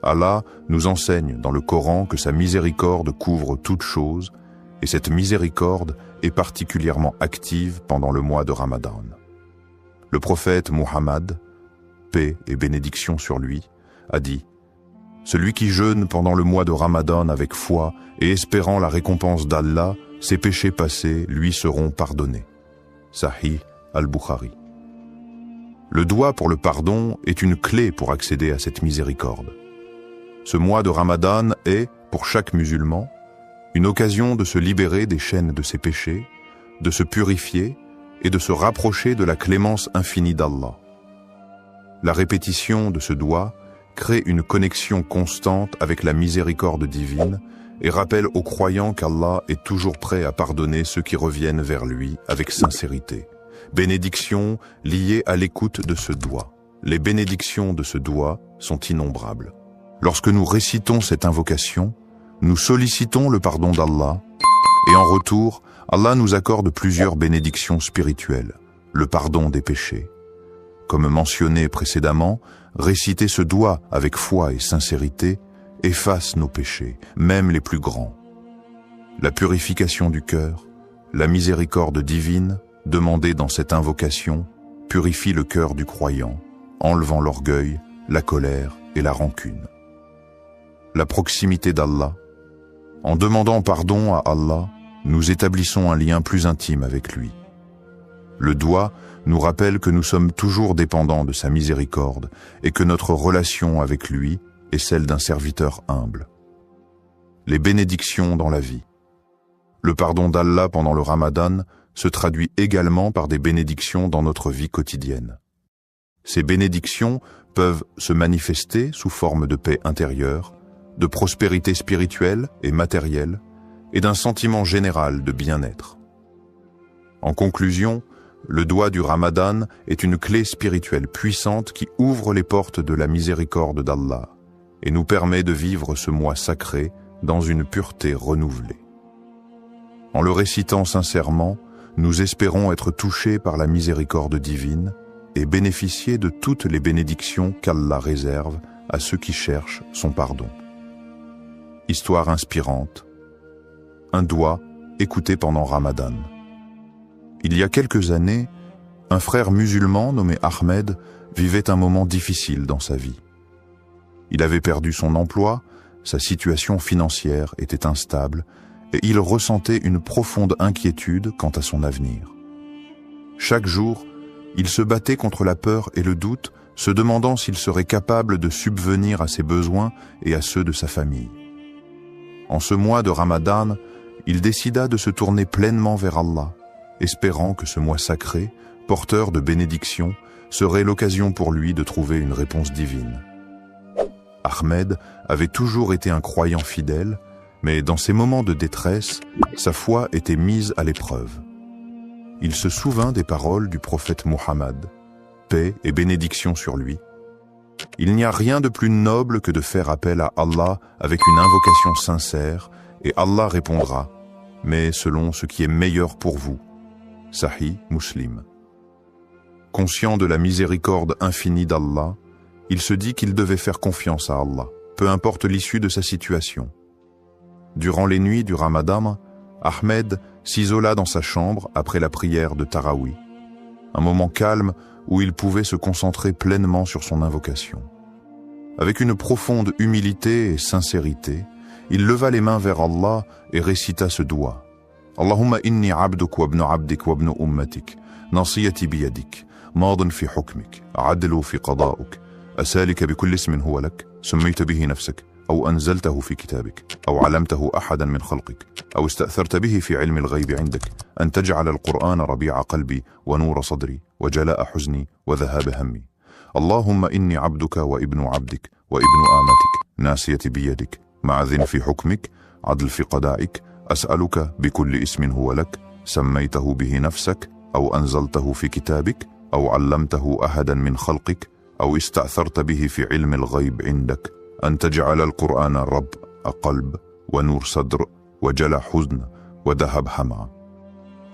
B: Allah nous enseigne dans le Coran que sa miséricorde couvre toutes choses, et cette miséricorde est particulièrement active pendant le mois de Ramadan. Le prophète Muhammad, paix et bénédiction sur lui, a dit « Celui qui jeûne pendant le mois de Ramadan avec foi et espérant la récompense d'Allah, ses péchés passés lui seront pardonnés. » Sahih al-Bukhari. Le doua pour le pardon est une clé pour accéder à cette miséricorde. Ce mois de Ramadan est, pour chaque musulman, une occasion de se libérer des chaînes de ses péchés, de se purifier et de se rapprocher de la clémence infinie d'Allah. La répétition de ce doua crée une connexion constante avec la miséricorde divine et rappelle aux croyants qu'Allah est toujours prêt à pardonner ceux qui reviennent vers lui avec sincérité. Bénédictions liées à l'écoute de ce doua. Les bénédictions de ce doua sont innombrables. Lorsque nous récitons cette invocation, nous sollicitons le pardon d'Allah et en retour, Allah nous accorde plusieurs bénédictions spirituelles. le pardon des péchés. Comme mentionné précédemment, réciter ce doigt avec foi et sincérité efface nos péchés, même les plus grands. La purification du cœur, la miséricorde divine, demandée dans cette invocation, purifie le cœur du croyant, enlevant l'orgueil, la colère et la rancune. La proximité d'Allah. En demandant pardon à Allah, nous établissons un lien plus intime avec lui. Le doigt nous rappelle que nous sommes toujours dépendants de sa miséricorde et que notre relation avec lui est celle d'un serviteur humble. Les bénédictions dans la vie. Le pardon d'Allah pendant le Ramadan se traduit également par des bénédictions dans notre vie quotidienne. Ces bénédictions peuvent se manifester sous forme de paix intérieure, de prospérité spirituelle et matérielle, et d'un sentiment général de bien-être. En conclusion, le doigt du Ramadan est une clé spirituelle puissante qui ouvre les portes de la miséricorde d'Allah et nous permet de vivre ce mois sacré dans une pureté renouvelée. En le récitant sincèrement, nous espérons être touchés par la miséricorde divine et bénéficier de toutes les bénédictions qu'Allah réserve à ceux qui cherchent son pardon. Histoire inspirante. Un doigt écouté pendant Ramadan. Il y a quelques années, un frère musulman nommé Ahmed vivait un moment difficile dans sa vie. Il avait perdu son emploi, sa situation financière était instable et il ressentait une profonde inquiétude quant à son avenir. Chaque jour, il se battait contre la peur et le doute, se demandant s'il serait capable de subvenir à ses besoins et à ceux de sa famille. En ce mois de Ramadan, il décida de se tourner pleinement vers Allah, espérant que ce mois sacré, porteur de bénédictions, serait l'occasion pour lui de trouver une réponse divine. Ahmed avait toujours été un croyant fidèle, mais dans ces moments de détresse, sa foi était mise à l'épreuve. Il se souvint des paroles du prophète Muhammad, paix et bénédiction sur lui. Il n'y a rien de plus noble que de faire appel à Allah avec une invocation sincère, et Allah répondra, mais selon ce qui est meilleur pour vous. Sahih Muslim. Conscient de la miséricorde infinie d'Allah, il se dit qu'il devait faire confiance à Allah, peu importe l'issue de sa situation. Durant les nuits du Ramadan, Ahmed s'isola dans sa chambre après la prière de Tarawih, un moment calme où il pouvait se concentrer pleinement sur son invocation. Avec une profonde humilité et sincérité, il leva les mains vers Allah et récita ce doigt. Allahumma inni abduk wa ibnu abdik wa ibnu ummatik, nasiyati biyadik, madin fi hukmik, adlu fi qada'uk, asalika bi kulli ismin huwa lak, سميت به نفسك أو أنزلته في كتابك أو علمته أحدا من خلقك أو استأثرت به في علم الغيب عندك أن تجعل القرآن ربيع قلبي ونور صدري وجلاء حزني وذهاب همي اللهم إني عبدك وابن عبدك وابن آمتك ناسيتي بيدك معذن في حكمك عدل في قضائك أسألك بكل اسم هو لك سميته به نفسك أو أنزلته في كتابك أو علمته أحدا من خلقك أو استأثرت به في علم الغيب عندك أن تجعل القرآن ربيع قلب ونور صدر وجلاء حزن وذهاب همي.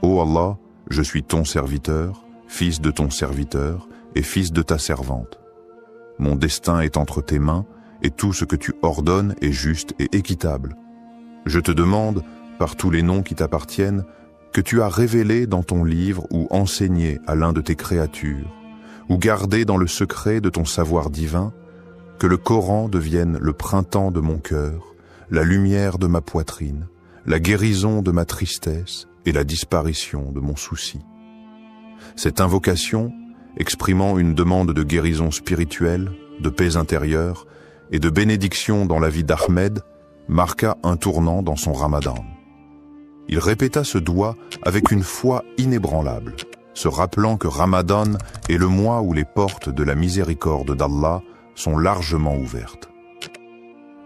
B: Ô Allah, je suis ton serviteur, fils de ton serviteur et fils de ta servante. Mon destin est entre tes mains et tout ce que tu ordonnes est juste et équitable. Je te demande, par tous les noms qui t'appartiennent, que tu as révélé dans ton livre ou enseigné à l'un de tes créatures, ou gardé dans le secret de ton savoir divin, que le Coran devienne le printemps de mon cœur, la lumière de ma poitrine, la guérison de ma tristesse et la disparition de mon souci. Cette invocation, exprimant une demande de guérison spirituelle, de paix intérieure et de bénédiction dans la vie d'Ahmed, marqua un tournant dans son Ramadan. Il répéta ce doigt avec une foi inébranlable, se rappelant que Ramadan est le mois où les portes de la miséricorde d'Allah sont largement ouvertes.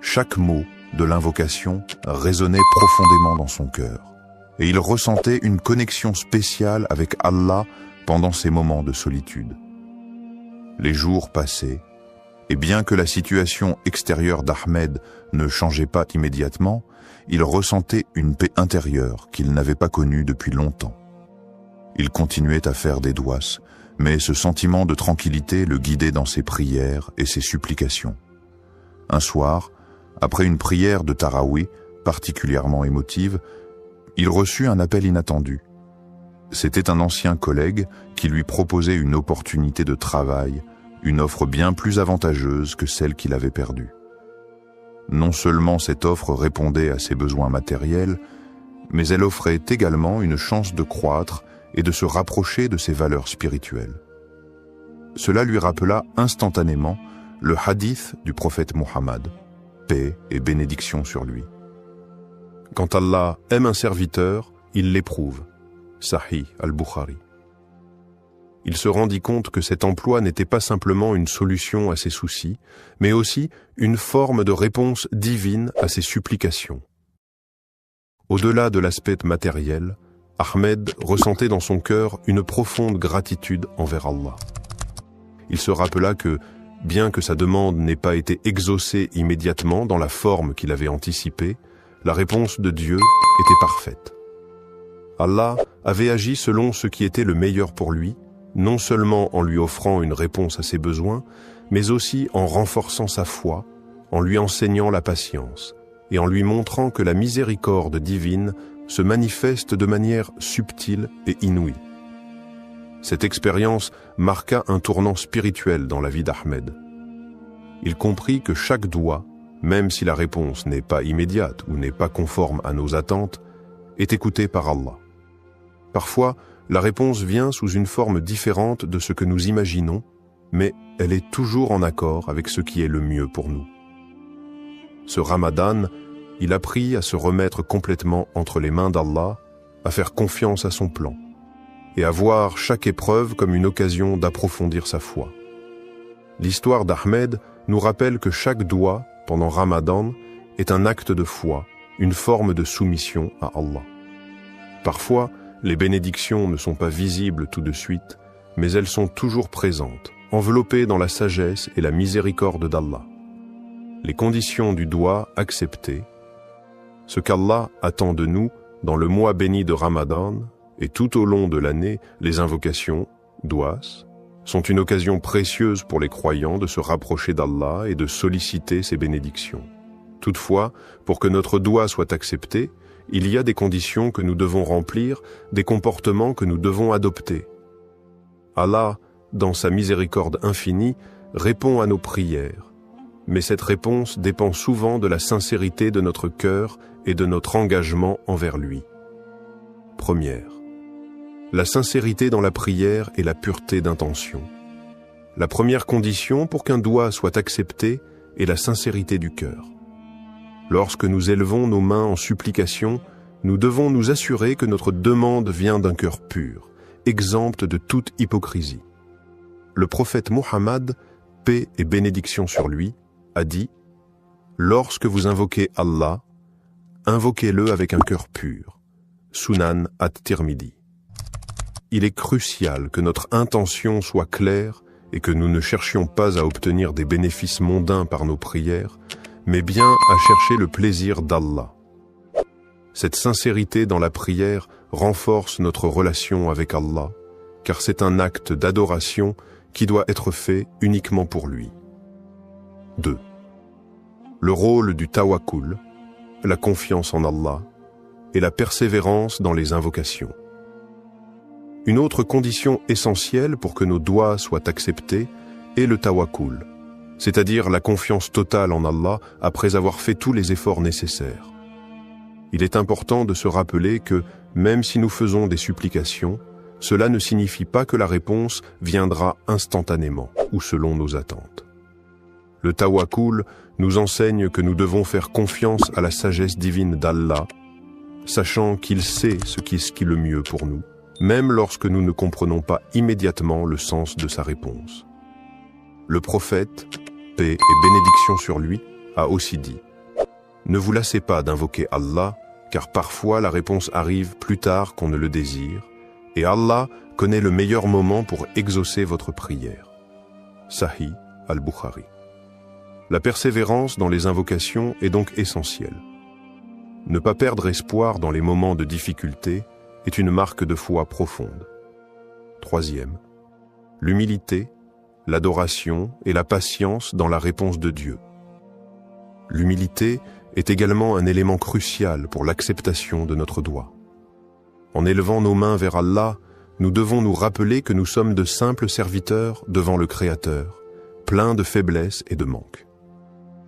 B: Chaque mot de l'invocation résonnait profondément dans son cœur, et il ressentait une connexion spéciale avec Allah pendant ces moments de solitude. Les jours passaient, et bien que la situation extérieure d'Ahmed ne changeait pas immédiatement, il ressentait une paix intérieure qu'il n'avait pas connue depuis longtemps. Il continuait à faire des douas, mais ce sentiment de tranquillité le guidait dans ses prières et ses supplications. Un soir, après une prière de Taraouih particulièrement émotive, il reçut un appel inattendu. C'était un ancien collègue qui lui proposait une opportunité de travail, une offre bien plus avantageuse que celle qu'il avait perdue. Non seulement cette offre répondait à ses besoins matériels, mais elle offrait également une chance de croître et de se rapprocher de ses valeurs spirituelles. Cela lui rappela instantanément le hadith du prophète Muhammad, paix et bénédiction sur lui. Quand Allah aime un serviteur, il l'éprouve. Sahih al-Bukhari. Il se rendit compte que cet emploi n'était pas simplement une solution à ses soucis, mais aussi une forme de réponse divine à ses supplications. Au-delà de l'aspect matériel, Ahmed ressentait dans son cœur une profonde gratitude envers Allah. Il se rappela que, bien que sa demande n'ait pas été exaucée immédiatement dans la forme qu'il avait anticipée, la réponse de Dieu était parfaite. Allah avait agi selon ce qui était le meilleur pour lui, non seulement en lui offrant une réponse à ses besoins, mais aussi en renforçant sa foi, en lui enseignant la patience et en lui montrant que la miséricorde divine se manifeste de manière subtile et inouïe. Cette expérience marqua un tournant spirituel dans la vie d'Ahmed. Il comprit que chaque doua, même si la réponse n'est pas immédiate ou n'est pas conforme à nos attentes, est écoutée par Allah. Parfois, la réponse vient sous une forme différente de ce que nous imaginons, mais elle est toujours en accord avec ce qui est le mieux pour nous. Ce Ramadan, il apprit à se remettre complètement entre les mains d'Allah, à faire confiance à son plan, et à voir chaque épreuve comme une occasion d'approfondir sa foi. L'histoire d'Ahmed nous rappelle que chaque doua, pendant Ramadan, est un acte de foi, une forme de soumission à Allah. Parfois, les bénédictions ne sont pas visibles tout de suite, mais elles sont toujours présentes, enveloppées dans la sagesse et la miséricorde d'Allah. Les conditions du doua acceptées, ce qu'Allah attend de nous dans le mois béni de Ramadan et tout au long de l'année, les invocations, douas, sont une occasion précieuse pour les croyants de se rapprocher d'Allah et de solliciter ses bénédictions. Toutefois, pour que notre doua soit accepté, il y a des conditions que nous devons remplir, des comportements que nous devons adopter. Allah, dans sa miséricorde infinie, répond à nos prières, mais cette réponse dépend souvent de la sincérité de notre cœur et de notre engagement envers lui. Première, la sincérité dans la prière et la pureté d'intention. La première condition pour qu'un doua soit accepté est la sincérité du cœur. Lorsque nous élevons nos mains en supplication, nous devons nous assurer que notre demande vient d'un cœur pur, exempt de toute hypocrisie. Le prophète Muhammad, paix et bénédiction sur lui, a dit « Lorsque vous invoquez Allah, invoquez-le avec un cœur pur. » Sunan at-Tirmidhi. Il est crucial que notre intention soit claire et que nous ne cherchions pas à obtenir des bénéfices mondains par nos prières, mais bien à chercher le plaisir d'Allah. Cette sincérité dans la prière renforce notre relation avec Allah, car c'est un acte d'adoration qui doit être fait uniquement pour lui. 2. Le rôle du tawakkul, la confiance en Allah, et la persévérance dans les invocations. Une autre condition essentielle pour que nos doua soient acceptés est le tawakkul, c'est-à-dire la confiance totale en Allah après avoir fait tous les efforts nécessaires. Il est important de se rappeler que, même si nous faisons des supplications, cela ne signifie pas que la réponse viendra instantanément ou selon nos attentes. Le tawakkul nous enseigne que nous devons faire confiance à la sagesse divine d'Allah, sachant qu'il sait ce qui est le mieux pour nous, même lorsque nous ne comprenons pas immédiatement le sens de sa réponse. Le prophète, paix et bénédiction sur lui, a aussi dit « Ne vous lassez pas d'invoquer Allah, car parfois la réponse arrive plus tard qu'on ne le désire, et Allah connaît le meilleur moment pour exaucer votre prière. » Sahih al-Bukhari. La persévérance dans les invocations est donc essentielle. Ne pas perdre espoir dans les moments de difficulté est une marque de foi profonde.
C: troisième, l'humilité, l'adoration et la patience dans la réponse de Dieu. L'humilité est également un élément crucial pour l'acceptation de notre dua. En élevant nos mains vers Allah, nous devons nous rappeler que nous sommes de simples serviteurs devant le Créateur, pleins de faiblesses et de manques.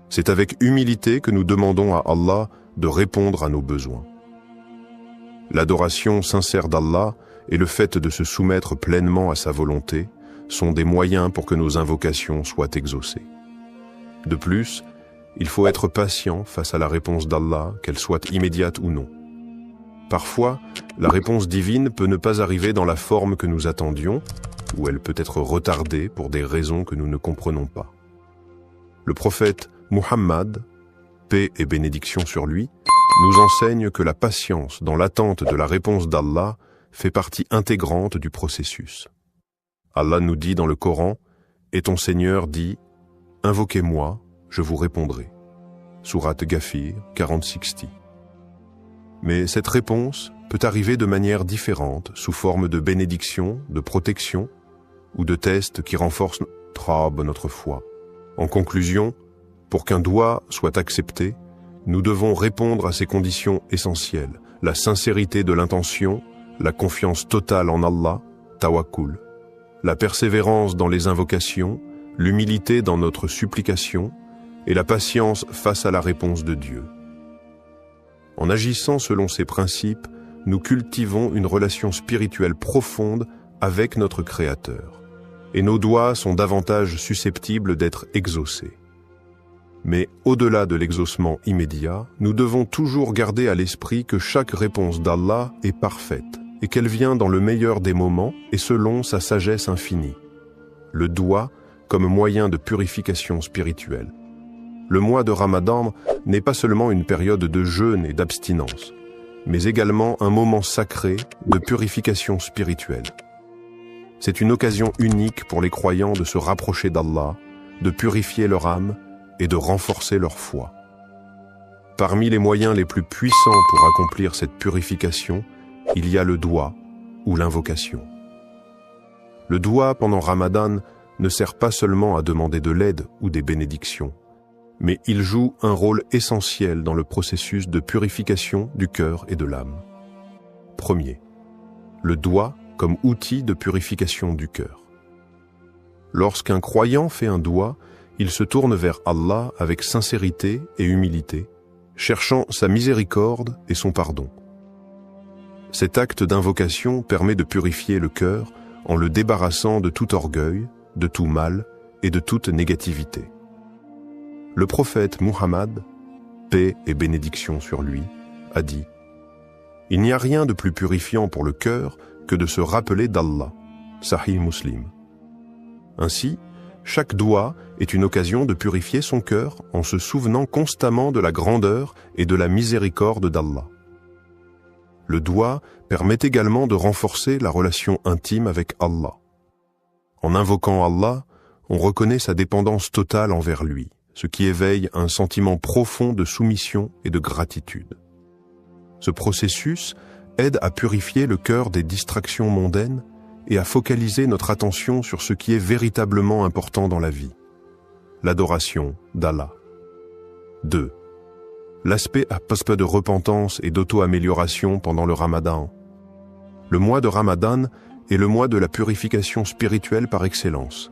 C: C'est avec humilité que nous demandons à Allah de répondre à nos besoins. L'adoration sincère d'Allah et le fait de se soumettre pleinement à sa volonté sont des moyens pour que nos invocations soient exaucées. De plus, il faut être patient face à la réponse d'Allah, qu'elle soit immédiate ou non. Parfois, la réponse divine peut ne pas arriver dans la forme que nous attendions, ou elle peut être retardée pour des raisons que nous ne comprenons pas. Le prophète Muhammad, paix et bénédiction sur lui, nous enseigne que la patience dans l'attente de la réponse d'Allah fait partie intégrante du processus. Allah nous dit dans le Coran, « Et ton Seigneur dit, invoquez-moi, je vous répondrai. » Sourate Ghafir 40-60. Mais cette réponse peut arriver de manière différente, sous forme de bénédiction, de protection ou de tests qui renforcent notre foi. En conclusion, pour qu'un doua soit accepté, nous devons répondre à ces conditions essentielles, la sincérité de l'intention, la confiance totale en Allah, tawakkul, la persévérance dans les invocations, l'humilité dans notre supplication et la patience face à la réponse de Dieu. En agissant selon ces principes, nous cultivons une relation spirituelle profonde avec notre Créateur, et nos doigts sont davantage susceptibles d'être exaucés. Mais au-delà de l'exaucement immédiat, nous devons toujours garder à l'esprit que chaque réponse d'Allah est parfaite et qu'elle vient dans le meilleur des moments et selon sa sagesse infinie. Le doua comme moyen de purification spirituelle. Le mois de Ramadan n'est pas seulement une période de jeûne et d'abstinence, mais également un moment sacré de purification spirituelle. C'est une occasion unique pour les croyants de se rapprocher d'Allah, de purifier leur âme et de renforcer leur foi. Parmi les moyens les plus puissants pour accomplir cette purification, il y a le doua ou l'invocation. Le doua pendant Ramadan ne sert pas seulement à demander de l'aide ou des bénédictions, mais il joue un rôle essentiel dans le processus de purification du cœur et de l'âme. Premier, le doua comme outil de purification du cœur. Lorsqu'un croyant fait un doua, il se tourne vers Allah avec sincérité et humilité, cherchant sa miséricorde et son pardon. Cet acte d'invocation permet de purifier le cœur en le débarrassant de tout orgueil, de tout mal et de toute négativité. Le prophète Muhammad, paix et bénédiction sur lui, a dit « Il n'y a rien de plus purifiant pour le cœur que de se rappeler d'Allah. » Sahih Muslim. Ainsi, chaque doua est une occasion de purifier son cœur en se souvenant constamment de la grandeur et de la miséricorde d'Allah. Le doua permet également de renforcer la relation intime avec Allah. En invoquant Allah, on reconnaît sa dépendance totale envers lui, ce qui éveille un sentiment profond de soumission et de gratitude. Ce processus aide à purifier le cœur des distractions mondaines et à focaliser notre attention sur ce qui est véritablement important dans la vie, l'adoration d'Allah. 2. L'aspect de repentance et d'auto-amélioration pendant le Ramadan. Le mois de Ramadan est le mois de la purification spirituelle par excellence.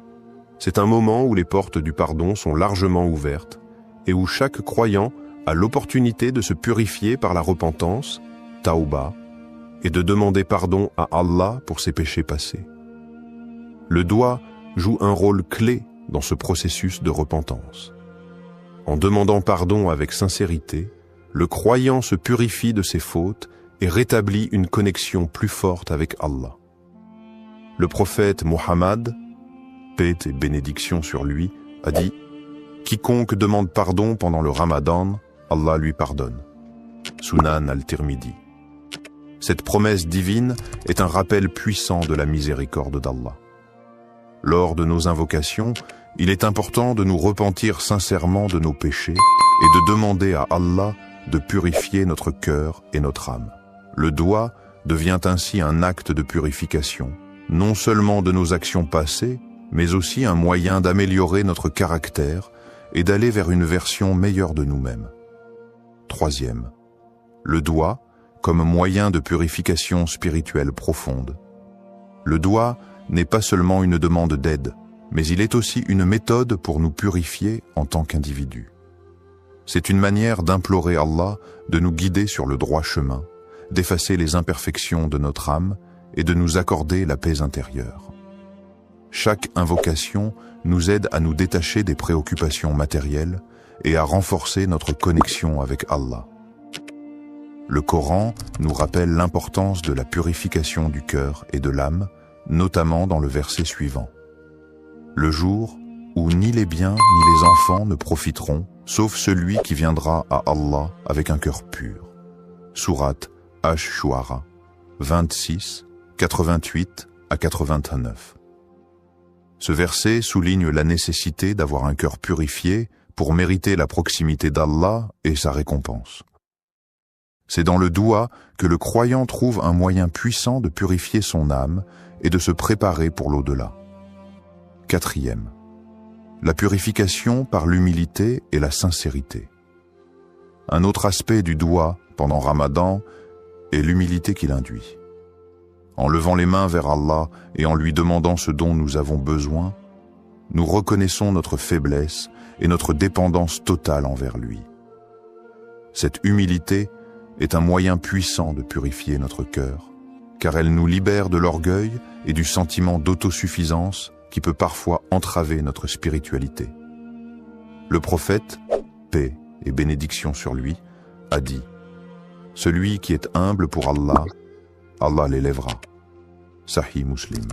C: C'est un moment où les portes du pardon sont largement ouvertes et où chaque croyant a l'opportunité de se purifier par la repentance, tauba, et de demander pardon à Allah pour ses péchés passés. Le doua joue un rôle clé dans ce processus de repentance. En demandant pardon avec sincérité, le croyant se purifie de ses fautes et rétablit une connexion plus forte avec Allah. Le prophète Muhammad, paix et bénédiction sur lui, a dit « Quiconque demande pardon pendant le Ramadan, Allah lui pardonne. » Sunan al-Tirmidhi. Cette promesse divine est un rappel puissant de la miséricorde d'Allah. Lors de nos invocations, il est important de nous repentir sincèrement de nos péchés et de demander à Allah de purifier notre cœur et notre âme. Le doua devient ainsi un acte de purification,
B: non seulement de nos actions passées, mais aussi un moyen d'améliorer notre caractère et d'aller vers une version meilleure de nous-mêmes. Troisième, le doigt comme moyen de purification spirituelle profonde. Le doigt n'est pas seulement une demande d'aide, mais il est aussi une méthode pour nous purifier en tant qu'individus. C'est une manière d'implorer Allah de nous guider sur le droit chemin, d'effacer les imperfections de notre âme et de nous accorder la paix intérieure. Chaque invocation nous aide à nous détacher des préoccupations matérielles et à renforcer notre connexion avec Allah. Le Coran nous rappelle l'importance de la purification du cœur et de l'âme, notamment dans le verset suivant. Le jour où ni les biens ni les enfants ne profiteront, sauf celui qui viendra à Allah avec un cœur pur. Sourate Ash-Shu'ara, 26, 88 à 89. Ce verset souligne la nécessité d'avoir un cœur purifié pour mériter la proximité d'Allah et sa récompense. C'est dans le doua que le croyant trouve un moyen puissant de purifier son âme et de se préparer pour l'au-delà. Quatrième, la purification par l'humilité et la sincérité. Un autre aspect du doua pendant Ramadan est l'humilité qu'il induit. En levant les mains vers Allah et en lui demandant ce dont nous avons besoin, nous reconnaissons notre faiblesse et notre dépendance totale envers lui. Cette humilité est un moyen puissant de purifier notre cœur, car elle nous libère de l'orgueil et du sentiment d'autosuffisance qui peut parfois entraver notre spiritualité. Le prophète, paix et bénédiction sur lui, a dit « Celui qui est humble pour Allah, Allah l'élèvera. » Sahih Muslim.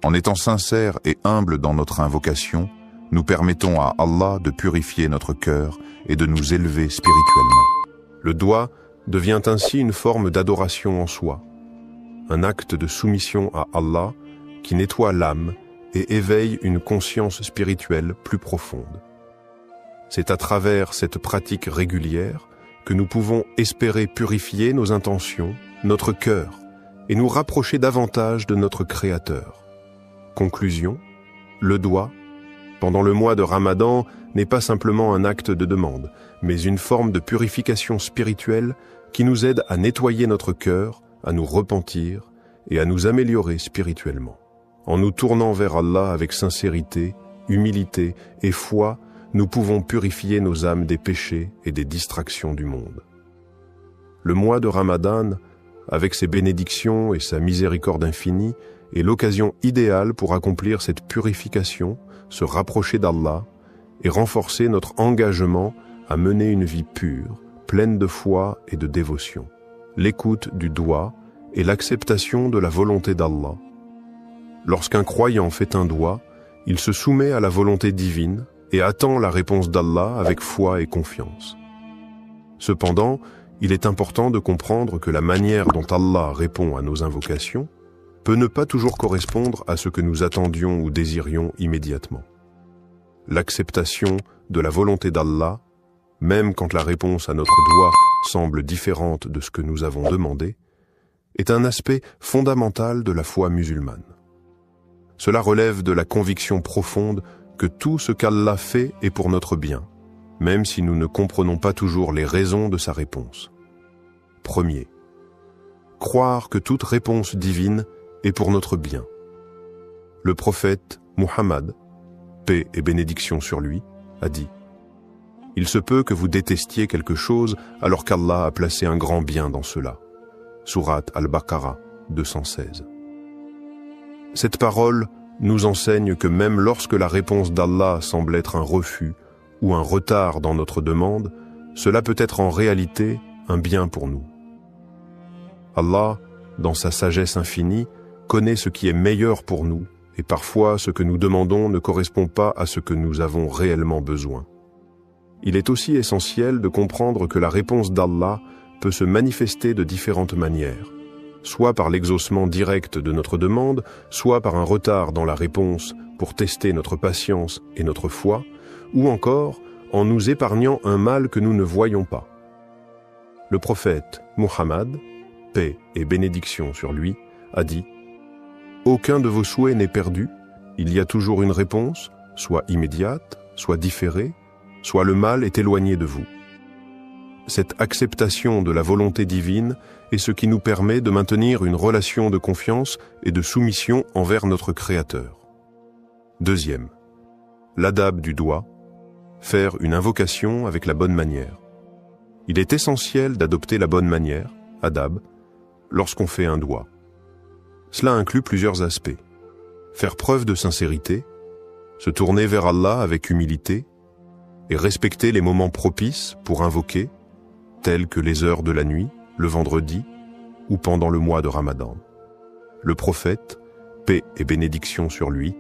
B: En étant sincères et humbles dans notre invocation, nous permettons à Allah de purifier notre cœur et de nous élever spirituellement.
C: Le doigt devient ainsi une forme d'adoration en soi, un acte de soumission à Allah qui nettoie l'âme et éveille une conscience spirituelle plus profonde. C'est à travers cette pratique régulière que nous pouvons espérer purifier nos intentions, notre cœur, et nous rapprocher davantage de notre Créateur. Conclusion, le doigt, pendant le mois de Ramadan, n'est pas simplement un acte de demande, mais une forme de purification spirituelle qui nous aide à nettoyer notre cœur, à nous repentir et à nous améliorer spirituellement. En nous tournant vers Allah avec sincérité, humilité et foi, nous pouvons purifier nos âmes des péchés et des distractions du monde. Le mois de Ramadan, avec ses bénédictions et sa miséricorde infinie, est l'occasion idéale pour accomplir cette purification, se rapprocher d'Allah et renforcer notre engagement à mener une vie pure, pleine de foi et de dévotion. L'écoute du doigt et l'acceptation de la volonté d'Allah. Lorsqu'un croyant fait un doigt, il se soumet à la volonté divine et attend la réponse d'Allah avec foi et confiance. Cependant, il est important de comprendre que la manière dont Allah répond à nos invocations peut ne pas toujours correspondre à ce que nous attendions ou désirions immédiatement. L'acceptation de la volonté d'Allah, même quand la réponse à notre doigt semble différente de ce que nous avons demandé, est un aspect fondamental de la foi musulmane. Cela relève de la conviction profonde que tout ce qu'Allah fait est pour notre bien, même si nous ne comprenons pas toujours les raisons de sa réponse. Premier, croire que toute réponse divine est pour notre bien. Le prophète Muhammad, paix et bénédiction sur lui, a dit « Il se peut que vous détestiez quelque chose alors qu'Allah a placé un grand bien dans cela. » Sourate Al-Baqarah 216. Cette parole nous enseigne que même lorsque la réponse d'Allah semble être un refus ou un retard dans notre demande, cela peut être en réalité un bien pour nous. Allah, dans sa sagesse infinie, connaît ce qui est meilleur pour nous, et parfois ce que nous demandons ne correspond pas à ce que nous avons réellement besoin. Il est aussi essentiel de comprendre que la réponse d'Allah peut se manifester de différentes manières, soit par l'exaucement direct de notre demande, soit par un retard dans la réponse pour tester notre patience et notre foi, ou encore en nous épargnant un mal que nous ne voyons pas. Le prophète Muhammad, paix et bénédiction sur lui, a dit aucun de vos souhaits n'est perdu, il y a toujours une réponse, soit immédiate, soit différée, soit le mal est éloigné de vous. Cette acceptation de la volonté divine est ce qui nous permet de maintenir une relation de confiance et de soumission envers notre Créateur. Deuxième, l'adab du doigt, faire une invocation avec la bonne manière. Il est essentiel d'adopter la bonne manière, adab, lorsqu'on fait un doigt. Cela inclut plusieurs aspects. Faire preuve de sincérité, se tourner vers Allah avec humilité et respecter les moments propices pour invoquer, tels que les heures de la nuit, le vendredi ou pendant le mois de Ramadan. Le prophète, paix et bénédiction sur lui,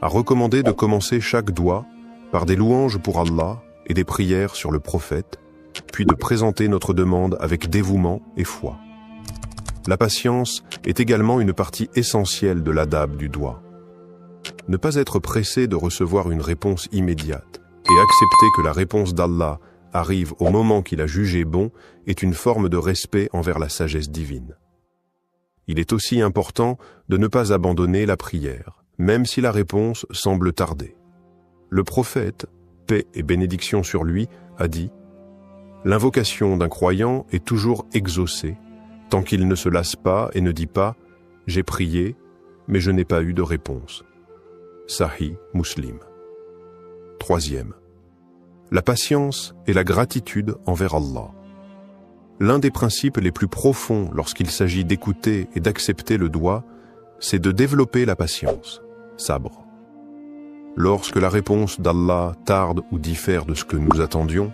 C: a recommandé de commencer chaque doigt par des louanges pour Allah et des prières sur le prophète, puis de présenter notre demande avec dévouement et foi. La patience est également une partie essentielle de l'adab du doigt. Ne pas être pressé de recevoir une réponse immédiate et accepter que la réponse d'Allah arrive au moment qu'il a jugé bon est une forme de respect envers la sagesse divine. Il est aussi important de ne pas abandonner la prière, même si la réponse semble tarder. Le prophète, paix et bénédiction sur lui, a dit « L'invocation d'un croyant est toujours exaucée, tant qu'il ne se lasse pas et ne dit pas « J'ai prié, mais je n'ai pas eu de réponse ». Sahih Muslim. Troisième, la patience et la gratitude envers Allah. L'un des principes les plus profonds lorsqu'il s'agit d'écouter et d'accepter le doigt, c'est de développer la patience, sabre. Lorsque la réponse d'Allah tarde ou diffère de ce que nous attendions,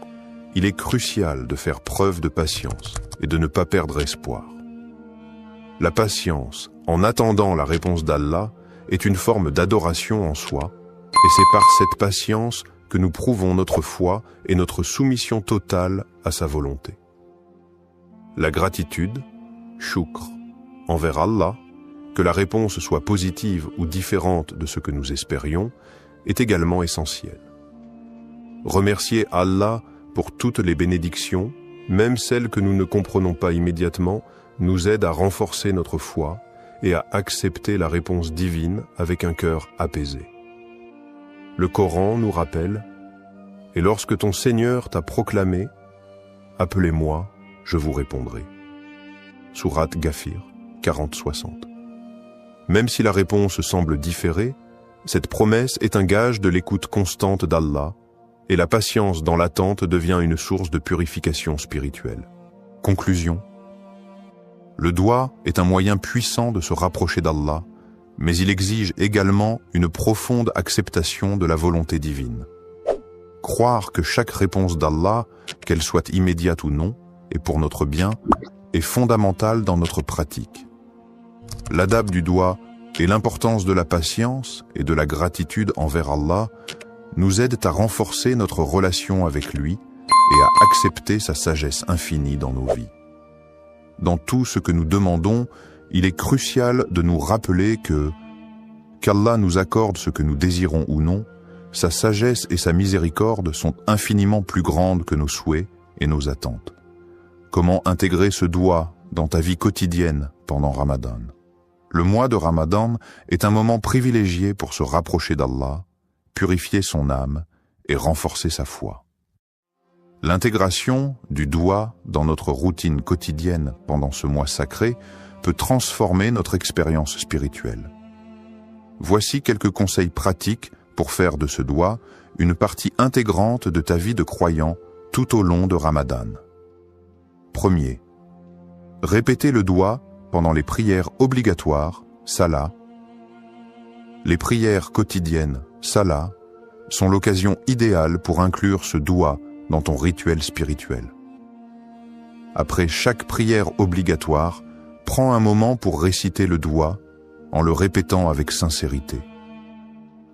C: il est crucial de faire preuve de patience et de ne pas perdre espoir. La patience, en attendant la réponse d'Allah, est une forme d'adoration en soi, et c'est par cette patience que nous prouvons notre foi et notre soumission totale à sa volonté. La gratitude, shukr, envers Allah, que la réponse soit positive ou différente de ce que nous espérions, est également essentielle. Remercier Allah pour toutes les bénédictions, même celles que nous ne comprenons pas immédiatement, nous aide à renforcer notre foi et à accepter la réponse divine avec un cœur apaisé. Le Coran nous rappelle « Et lorsque ton Seigneur t'a proclamé, appelez-moi, je vous répondrai. » Sourate Ghafir 40-60. Même si la réponse semble différer, cette promesse est un gage de l'écoute constante d'Allah et la patience dans l'attente devient une source de purification spirituelle. Conclusion. Le doigt est un moyen puissant de se rapprocher d'Allah, mais il exige également une profonde acceptation de la volonté divine. Croire que chaque réponse d'Allah, qu'elle soit immédiate ou non, et pour notre bien, est fondamentale dans notre pratique. L'adab du doigt et l'importance de la patience et de la gratitude envers Allah nous aident à renforcer notre relation avec lui et à accepter sa sagesse infinie dans nos vies. Dans tout ce que nous demandons, il est crucial de nous rappeler qu'Allah nous accorde ce que nous désirons ou non, sa sagesse et sa miséricorde sont infiniment plus grandes que nos souhaits et nos attentes. Comment intégrer ce doigt dans ta vie quotidienne pendant Ramadan? Le mois de Ramadan est un moment privilégié pour se rapprocher d'Allah, purifier son âme et renforcer sa foi. L'intégration du doigt dans notre routine quotidienne pendant ce mois sacré peut transformer notre expérience spirituelle. Voici quelques conseils pratiques pour faire de ce doigt une partie intégrante de ta vie de croyant tout au long de Ramadan. Premier, répétez le doigt pendant les prières obligatoires, salat. Les prières quotidiennes, salat, sont l'occasion idéale pour inclure ce doigt dans ton rituel spirituel. Après chaque prière obligatoire, prends un moment pour réciter le doigt en le répétant avec sincérité.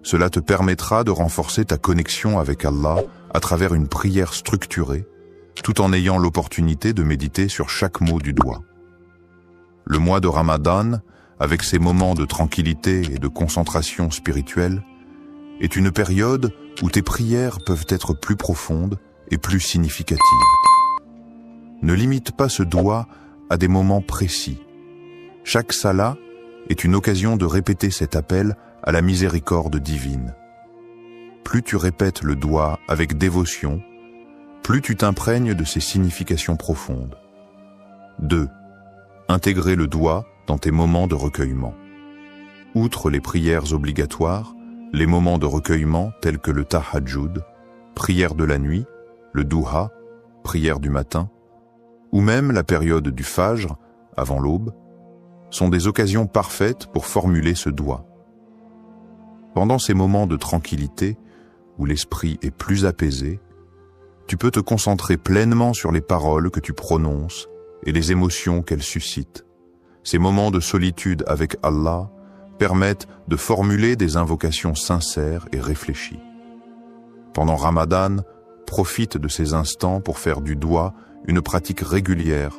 C: Cela te permettra de renforcer ta connexion avec Allah à travers une prière structurée, tout en ayant l'opportunité de méditer sur chaque mot du doigt. Le mois de Ramadan, avec ses moments de tranquillité et de concentration spirituelle, est une période où tes prières peuvent être plus profondes et plus significatives. Ne limite pas ce doigt à des moments précis. Chaque salat
B: est une occasion de répéter cet appel à la miséricorde divine. Plus tu répètes le doigt avec dévotion, plus tu t'imprègnes de ses significations profondes. 2. Intégrer le doigt dans tes moments de recueillement. Outre les prières obligatoires, les moments de recueillement tels que le tahajjud, prière de la nuit, le duha, prière du matin, ou même la période du fajr, avant l'aube, sont des occasions parfaites pour formuler ce doigt. Pendant ces moments de tranquillité, où l'esprit est plus apaisé, tu peux te concentrer pleinement sur les paroles que tu prononces et les émotions qu'elles suscitent. Ces moments de solitude avec Allah permettent de formuler des invocations sincères et réfléchies. Pendant Ramadan, profite de ces instants pour faire du doigt une pratique régulière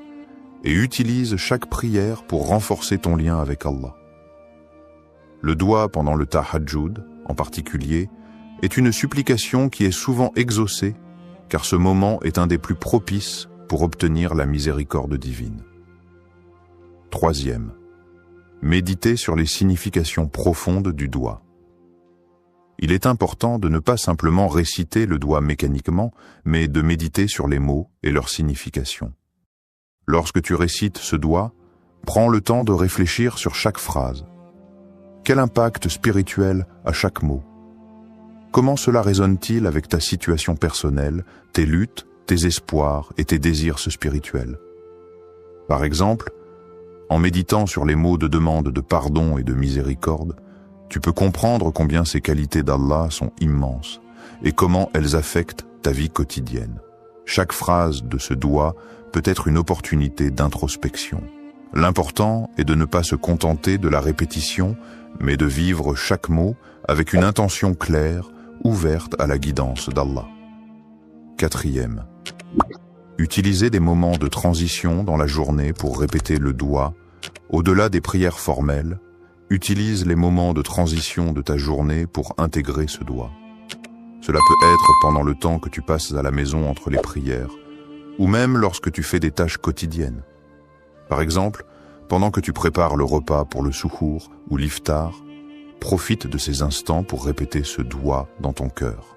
B: et utilise chaque prière pour renforcer ton lien avec Allah. Le doigt pendant le tahajjud, en particulier, est une supplication qui est souvent exaucée, car ce moment est un des plus propices pour obtenir la miséricorde divine. 3. Méditer sur les significations profondes du doigt. Il est important de ne pas simplement réciter le doigt mécaniquement, mais de méditer sur les mots et leurs significations. Lorsque tu récites ce doigt, prends le temps de réfléchir sur chaque phrase. Quel impact spirituel a chaque mot? Comment cela résonne-t-il avec ta situation personnelle, tes luttes, tes espoirs et tes désirs spirituels? Par exemple, en méditant sur les mots de demande de pardon et de miséricorde, tu peux comprendre combien ces qualités d'Allah sont immenses et comment elles affectent ta vie quotidienne. Chaque phrase de ce doigt peut être une opportunité d'introspection. L'important est de ne pas se contenter de la répétition, mais de vivre chaque mot avec une intention claire, ouverte à la guidance d'Allah. 4. Utilisez des moments de transition dans la journée pour répéter le doigt. Au-delà des prières formelles, utilise les moments de transition de ta journée pour intégrer ce doigt. Cela peut être pendant le temps que tu passes à la maison entre les prières, ou même lorsque tu fais des tâches quotidiennes. Par exemple, pendant que tu prépares le repas pour le suhour ou l'iftar, profite de ces instants pour répéter ce doigt dans ton cœur.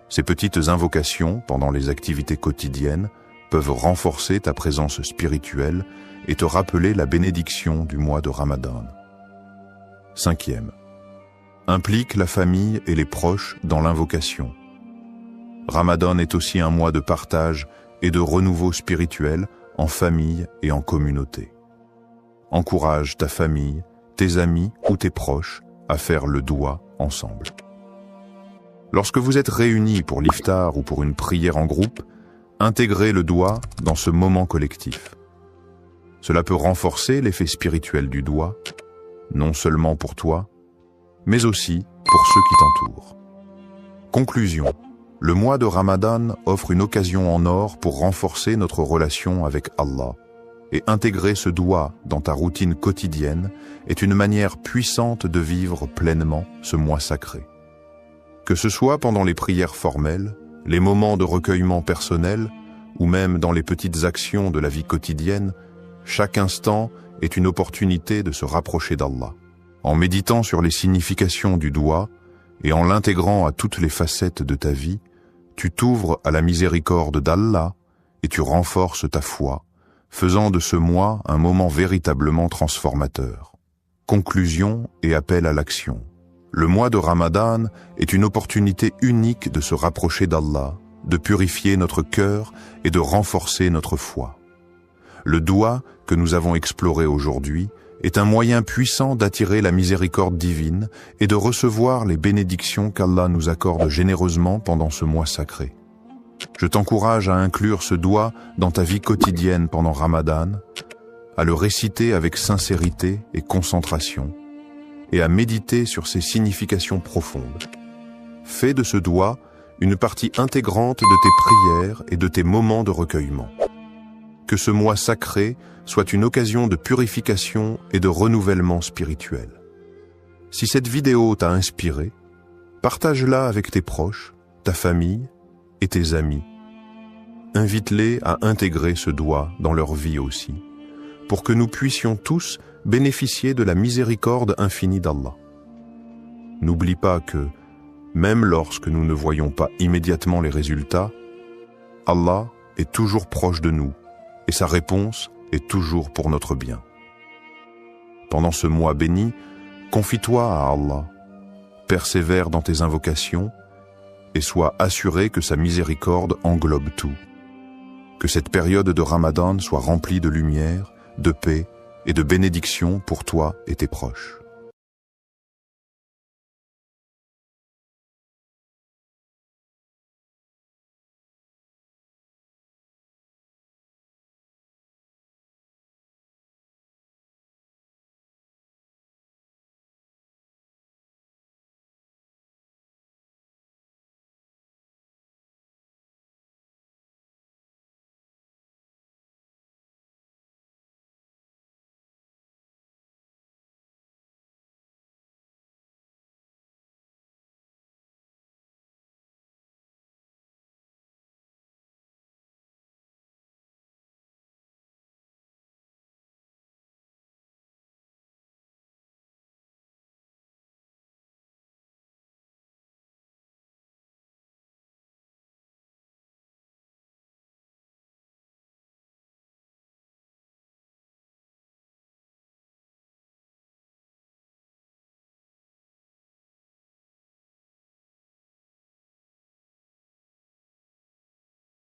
B: Ces petites invocations pendant les activités quotidiennes peuvent renforcer ta présence spirituelle et te rappeler la bénédiction du mois de Ramadan. 5. Implique la famille et les proches dans l'invocation. Ramadan est aussi un mois de partage et de renouveau spirituel en famille et en communauté. Encourage ta famille, tes amis ou tes proches à faire le doigt ensemble. Lorsque vous êtes réunis pour l'iftar ou pour une prière en groupe, intégrez le doigt dans ce moment collectif. Cela peut renforcer l'effet spirituel du doigt, non seulement pour toi, mais aussi pour ceux qui t'entourent. Conclusion. Le mois de Ramadan offre une occasion en or pour renforcer notre relation avec Allah, et intégrer ce doigt dans ta routine quotidienne est une manière puissante de vivre pleinement ce mois sacré. Que ce soit pendant les prières formelles, les moments de recueillement personnel, ou même dans les petites actions de la vie quotidienne, chaque instant est une opportunité de se rapprocher d'Allah. En méditant sur les significations du doigt et en l'intégrant à toutes les facettes de ta vie, tu t'ouvres à la miséricorde d'Allah et tu renforces ta foi, faisant de ce mois un moment véritablement transformateur. Conclusion et appel à l'action. Le mois de Ramadan est une opportunité unique de se rapprocher d'Allah, de purifier notre cœur et de renforcer notre foi. Le doigt que nous avons exploré aujourd'hui est un moyen puissant d'attirer la miséricorde divine et de recevoir les bénédictions qu'Allah nous accorde généreusement pendant ce mois sacré. Je t'encourage à inclure ce doigt dans ta vie quotidienne pendant Ramadan, à le réciter avec sincérité et concentration, et à méditer sur ses significations profondes. Fais de ce doigt une partie intégrante de tes prières et de tes moments de recueillement. Que ce mois sacré soit une occasion de purification et de renouvellement spirituel. Si cette vidéo t'a inspiré, partage-la avec tes proches, ta famille et tes amis. Invite-les à intégrer ce doigt dans leur vie aussi, pour que nous puissions tous bénéficier de la miséricorde infinie d'Allah. N'oublie pas que, même lorsque nous ne voyons pas immédiatement les résultats, Allah est toujours proche de nous et sa réponse est toujours pour notre bien. Pendant ce mois béni, confie-toi à Allah, persévère dans tes invocations et sois assuré que sa miséricorde englobe tout. Que cette période de Ramadan soit remplie de lumière, de paix et de bénédictions pour toi et tes proches.